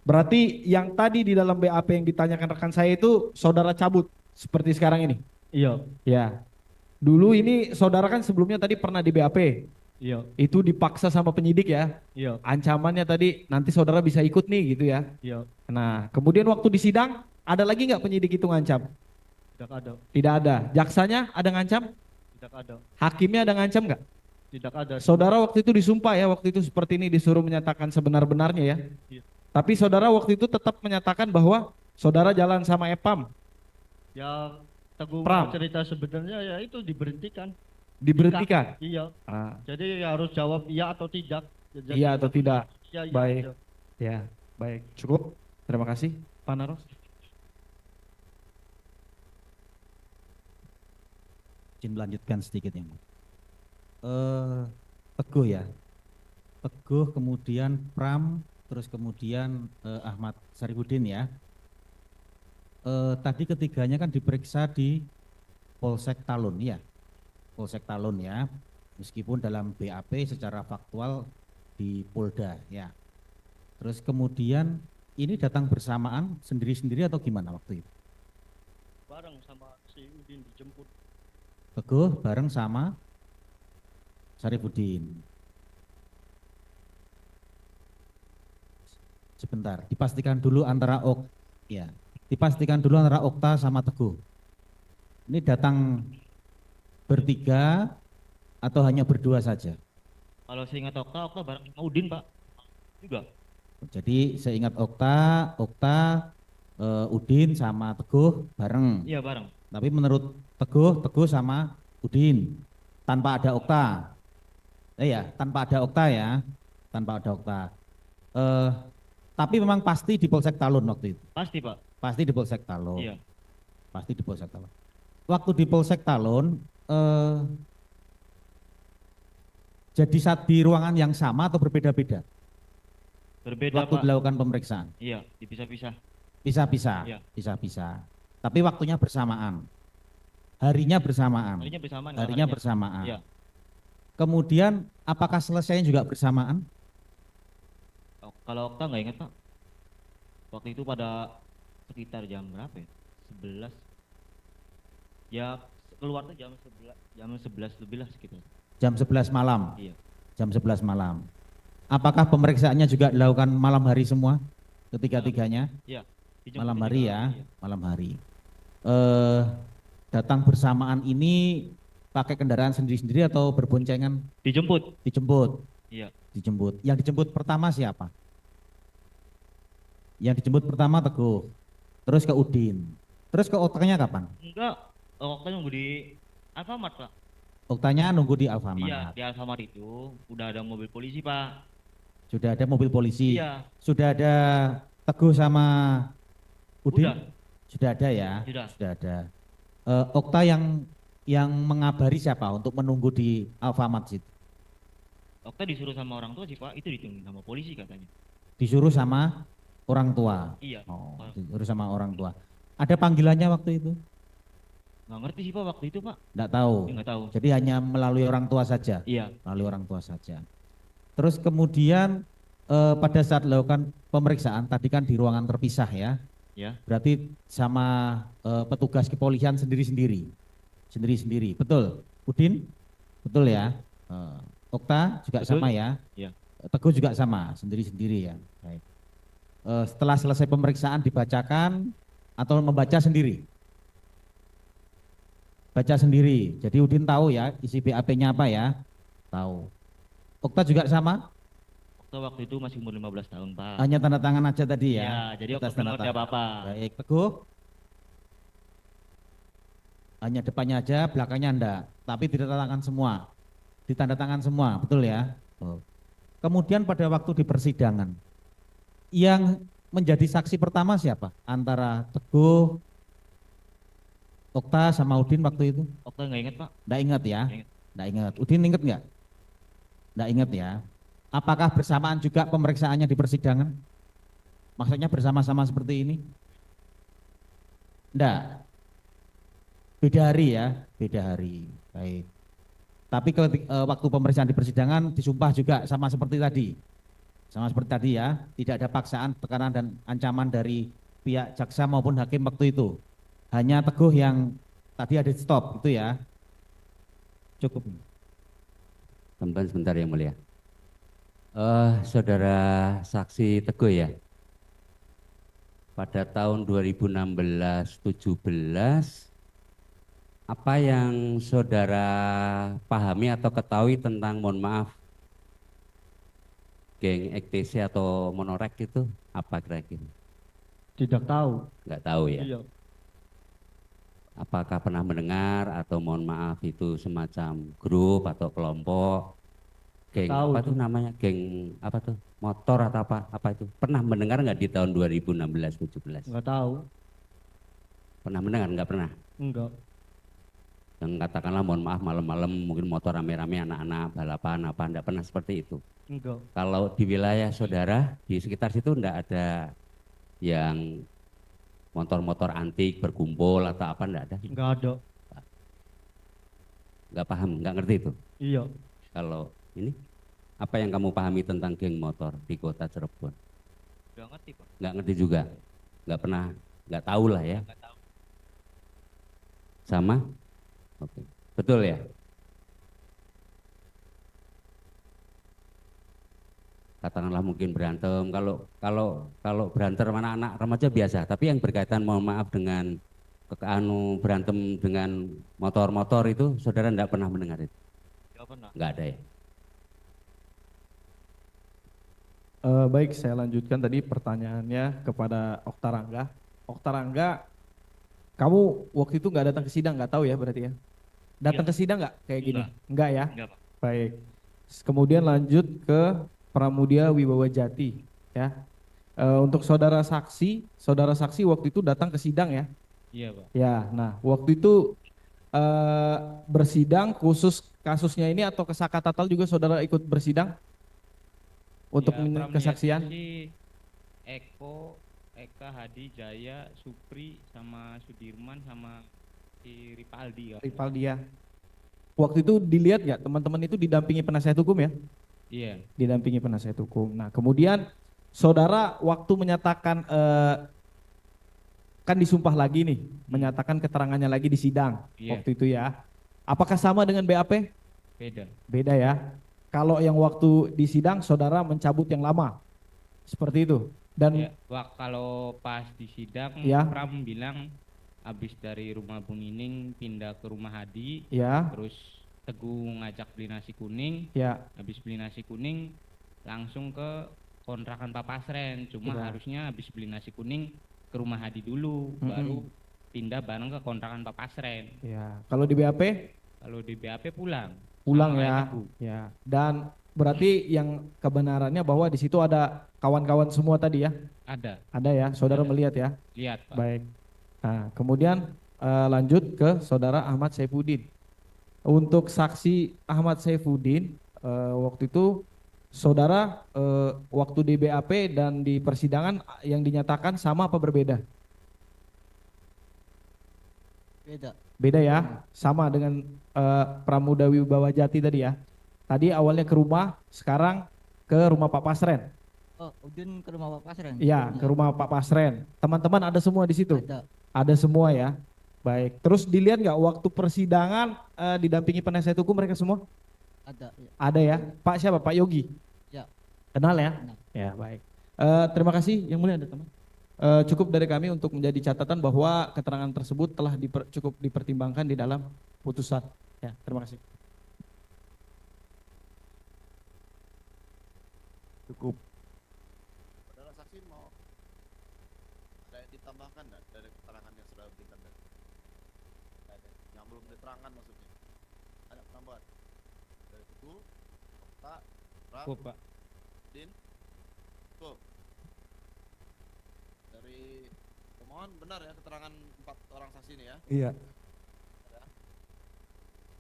Berarti yang tadi di dalam BAP yang ditanyakan rekan saya itu saudara cabut seperti sekarang ini? Iya. Ya. Dulu ini saudara kan sebelumnya tadi pernah di BAP. Iya. Itu dipaksa sama penyidik ya? Iya. Ancamannya tadi nanti saudara bisa ikut nih gitu ya? Iya. Nah, kemudian waktu di sidang ada lagi nggak penyidik itu ngancam? Tidak ada. Tidak ada. Jaksanya ada ngancam? Tidak ada. Hakimnya ada ngancam nggak? Tidak ada. Saudara waktu itu disumpah ya, waktu itu seperti ini disuruh menyatakan sebenar-benarnya ya? Iya. Tapi saudara waktu itu tetap menyatakan bahwa saudara jalan sama Epam. Ya Teguh Pram. cerita sebenarnya ya itu diberhentikan. Diberhentikan? Iya. Ah. Jadi harus jawab iya atau tidak. Jadi Iya atau tidak? Iya, iya Baik. aja. Ya, baik. Cukup. Terima kasih, Pak Naros. Izin melanjutkan sedikit yang Teguh ya. Teguh kemudian Pram, terus kemudian Ahmad Sarifudin ya. Tadi ketiganya kan diperiksa di Polsek Talun ya. Polsek Talun ya. Meskipun dalam BAP secara faktual di Polda ya. Terus kemudian ini datang bersamaan sendiri-sendiri atau gimana waktu itu? Bareng sama si Udin dijemput. Teguh bareng sama Sarifudin. Sebentar, dipastikan dulu antara dipastikan dulu antara Okta sama Teguh. Ini datang bertiga atau hanya berdua saja? Kalau seingat Okta bareng sama Udin Pak juga. Jadi seingat Okta, Udin sama Teguh bareng. Iya bareng. Tapi menurut Teguh sama Udin tanpa ada Okta. Tanpa ada Okta ya, tanpa ada Okta. Tapi memang pasti di Polsek Talun waktu itu. Pasti Pak. Pasti di Polsek Talun. Iya. Pasti di Polsek Talun. Waktu di Polsek Talun, jadi saat di ruangan yang sama atau berbeda-beda? Berbeda Waktu Pak. dilakukan pemeriksaan. Iya, dipisah-pisah. Bisa-bisa. Iya. Bisa-bisa. Tapi waktunya bersamaan. Harinya bersamaan. Harinya bersamaan. Harinya bersamaan. Iya. Kemudian apakah selesainya juga bersamaan? Kalau Okta nggak ingat Pak. Waktu itu pada sekitar jam berapa ya? 11. Ya keluar tuh jam 11 lebih lah sekitar. Jam 11 malam? Iya. Jam 11 malam. Apakah pemeriksaannya juga dilakukan malam hari semua? Ketiga-tiganya? Iya. Malam hari ya? Iya. Malam hari. Datang bersamaan ini pakai kendaraan sendiri-sendiri atau berboncengan? Dijemput. Dijemput? Iya. Dijemput. Yang dijemput pertama siapa? Yang dijemput pertama Teguh, terus ke Udin, terus ke Oktanya kapan? Enggak, Okta nunggu di Alfamart Pak. Oktanya nunggu di Alfamart. Iya, di Alfamart itu udah ada mobil polisi Pak. Sudah ada mobil polisi. Iya. Sudah ada Teguh sama Udin? Udah. Sudah ada ya? Sudah. Ada. Okta yang mengabari siapa untuk menunggu di Alfamart situ? Okta disuruh sama orang tua sih Pak, itu ditunggu sama polisi katanya. Disuruh sama orang tua? Iya. Oh, disuruh sama orang tua. Ada panggilannya waktu itu? Nggak ngerti sih Pak waktu itu Pak. Nggak tahu? Nggak tahu. Jadi hanya melalui orang tua saja? Iya. Melalui orang tua saja. Terus kemudian pada saat dilakukan pemeriksaan, tadi kan di ruangan terpisah ya? Ya. Berarti sama petugas kepolisian sendiri-sendiri? Sendiri-sendiri, betul? Udin? Betul ya? Okta juga Betul. sama ya? Iya. Teguh juga sama, sendiri-sendiri ya? Baik. Setelah selesai pemeriksaan dibacakan atau membaca sendiri? Baca sendiri. Jadi Udin tahu ya isi BAP-nya apa ya? Tahu. Okta juga sama? Okta waktu itu masih umur 15 tahun Pak. Hanya tanda tangan aja tadi ya? Iya, jadi Okta Atas belum tanda ngerti tangan. apa-apa. Baik, Teguh? Hanya depannya aja, belakangnya enggak. Tapi ditandatangan semua. Ditandatangan semua, betul ya? Oh. Kemudian pada waktu di persidangan, yang menjadi saksi pertama siapa? Antara Teguh, Okta sama Udin waktu itu? Okta nggak ingat Pak. Nggak ingat ya? Nggak ingat. Nggak ingat. Udin ingat nggak? Nggak ingat ya. Apakah bersamaan juga pemeriksaannya di persidangan? Maksudnya bersama-sama seperti ini? Nggak. Beda hari ya? Beda hari. Baik. Tapi waktu pemeriksaan di persidangan disumpah juga sama seperti tadi. Sama seperti tadi ya. Tidak ada paksaan, tekanan dan ancaman dari pihak jaksa maupun hakim waktu itu. Hanya Teguh yang tadi ada stop itu ya. Cukup. Tambahan sebentar yang mulia. Saudara saksi Teguh ya. Pada tahun 2016-17 apa yang saudara pahami atau ketahui tentang, mohon maaf, geng EKTC atau Monorek itu apa kira-kira? Tidak tahu. Nggak tahu ya? Iya. Apakah pernah mendengar atau mohon maaf itu semacam grup atau kelompok geng Tahu apa tuh. tuh namanya, geng apa tuh, motor atau apa itu, pernah mendengar nggak di tahun 2016-17? Nggak tahu. Pernah mendengar? Nggak pernah? Enggak. Yang katakanlah mohon maaf malam-malam mungkin motor rame-rame anak-anak balapan apa, nggak pernah seperti itu? Enggak. Kalau di wilayah saudara di sekitar situ nggak ada yang motor-motor antik berkumpul atau apa, nggak ada? Enggak ada. Nggak paham, nggak ngerti itu? Iya. Kalau ini, apa yang kamu pahami tentang geng motor di kota Cirebon? Nggak ngerti Pak. Nggak ngerti juga? Nggak pernah, nggak tahu lah ya? Nggak tahu. Sama? Oke. Betul ya? Katakanlah mungkin berantem, kalau berantem anak-anak remaja biasa, tapi yang berkaitan mohon maaf dengan berantem dengan motor-motor itu saudara enggak pernah mendengar itu? Nggak pernah. Enggak ada ya? Baik, saya lanjutkan tadi pertanyaannya kepada Okta Rangga. Okta Rangga, kamu waktu itu nggak datang ke sidang, nggak tahu ya berarti ya? Datang ke sidang nggak kayak gini? Enggak ya? Enggak Pak. Baik. Kemudian lanjut ke Pramudia Wibawa Jati ya. Untuk saudara saksi waktu itu datang ke sidang ya? Iya Pak. Ya, nah waktu itu bersidang khusus kasusnya ini atau Kesaka Tatal juga saudara ikut bersidang untuk Ya, kesaksian? Eko, Eka, Hadi, Jaya, Supri, sama Sudirman, sama si Ripaldi. Ripaldi ya. Waktu itu dilihat nggak teman-teman itu didampingi penasihat hukum ya? Iya. Didampingi penasihat hukum. Nah kemudian saudara waktu menyatakan kan disumpah lagi nih, menyatakan keterangannya lagi di sidang waktu itu ya. Apakah sama dengan BAP? Beda. Beda ya. Kalau yang waktu di sidang saudara mencabut yang lama, seperti itu. Dan Ya, kalau pas di sidang Ya. Pram bilang habis dari rumah Bu Nining pindah ke rumah Hadi, Ya. terus Teguh ngajak beli nasi kuning, Ya. habis beli nasi kuning langsung ke kontrakan Pak Pasren, cuma Ya. harusnya habis beli nasi kuning ke rumah Hadi dulu, baru pindah bareng ke kontrakan Pak Pasren. Ya. Kalau di BAP? Kalau di BAP pulang. Pulang Sama ya. kayak Teguh. Ya. Dan berarti yang kebenarannya bahwa di situ ada kawan-kawan semua tadi ya? Ada. Ada ya, saudara Ada. melihat ya? Lihat, Pak. Baik. Nah, kemudian lanjut ke saudara Ahmad Saifuddin. Untuk saksi Ahmad Saifuddin, waktu itu saudara waktu di BAP dan di persidangan yang dinyatakan sama apa berbeda? Beda. Beda ya, sama dengan Pramuda Wibawa Jati tadi ya. Tadi awalnya ke rumah, sekarang ke rumah Pak Pasren. Oh, Udin ke rumah Pak Pasren. Iya, ke rumah Pak Pasren. Teman-teman ada semua di situ? Ada. Ada semua ya. Baik. Terus dilihat nggak waktu persidangan didampingi penasihat hukum mereka semua? Ada. Ya. Ada ya. Pak siapa? Pak Yogi? Ya. Kenal ya? Kenal. Ya, baik. Terima kasih yang mulia ada teman. Cukup dari kami untuk menjadi catatan bahwa keterangan tersebut telah cukup dipertimbangkan di dalam putusan. Ya, terima kasih. Cukup. Saudara saksi mau ada yang ditambahkan nggak dari keterangan yang sudah diberikan tadi? Ada yang belum diterangkan maksudnya? Ada penambahan dari Teguh, Okta, Pram, Cukup, Pak. Din, cukup. Dari pemohon benar ya keterangan 4 orang saksi ini ya? Iya. Benar ya?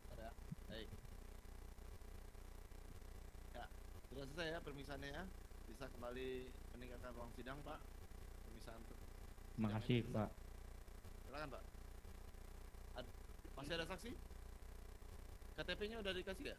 Benar ya? Baik. Ya, sudah selesai ya permisaannya ya. Bisa kembali meninggalkan ruang sidang, Pak. Permisaan. Makasih, Pak. Silakan, Pak. Masih ada saksi? KTP-nya udah dikasih ya?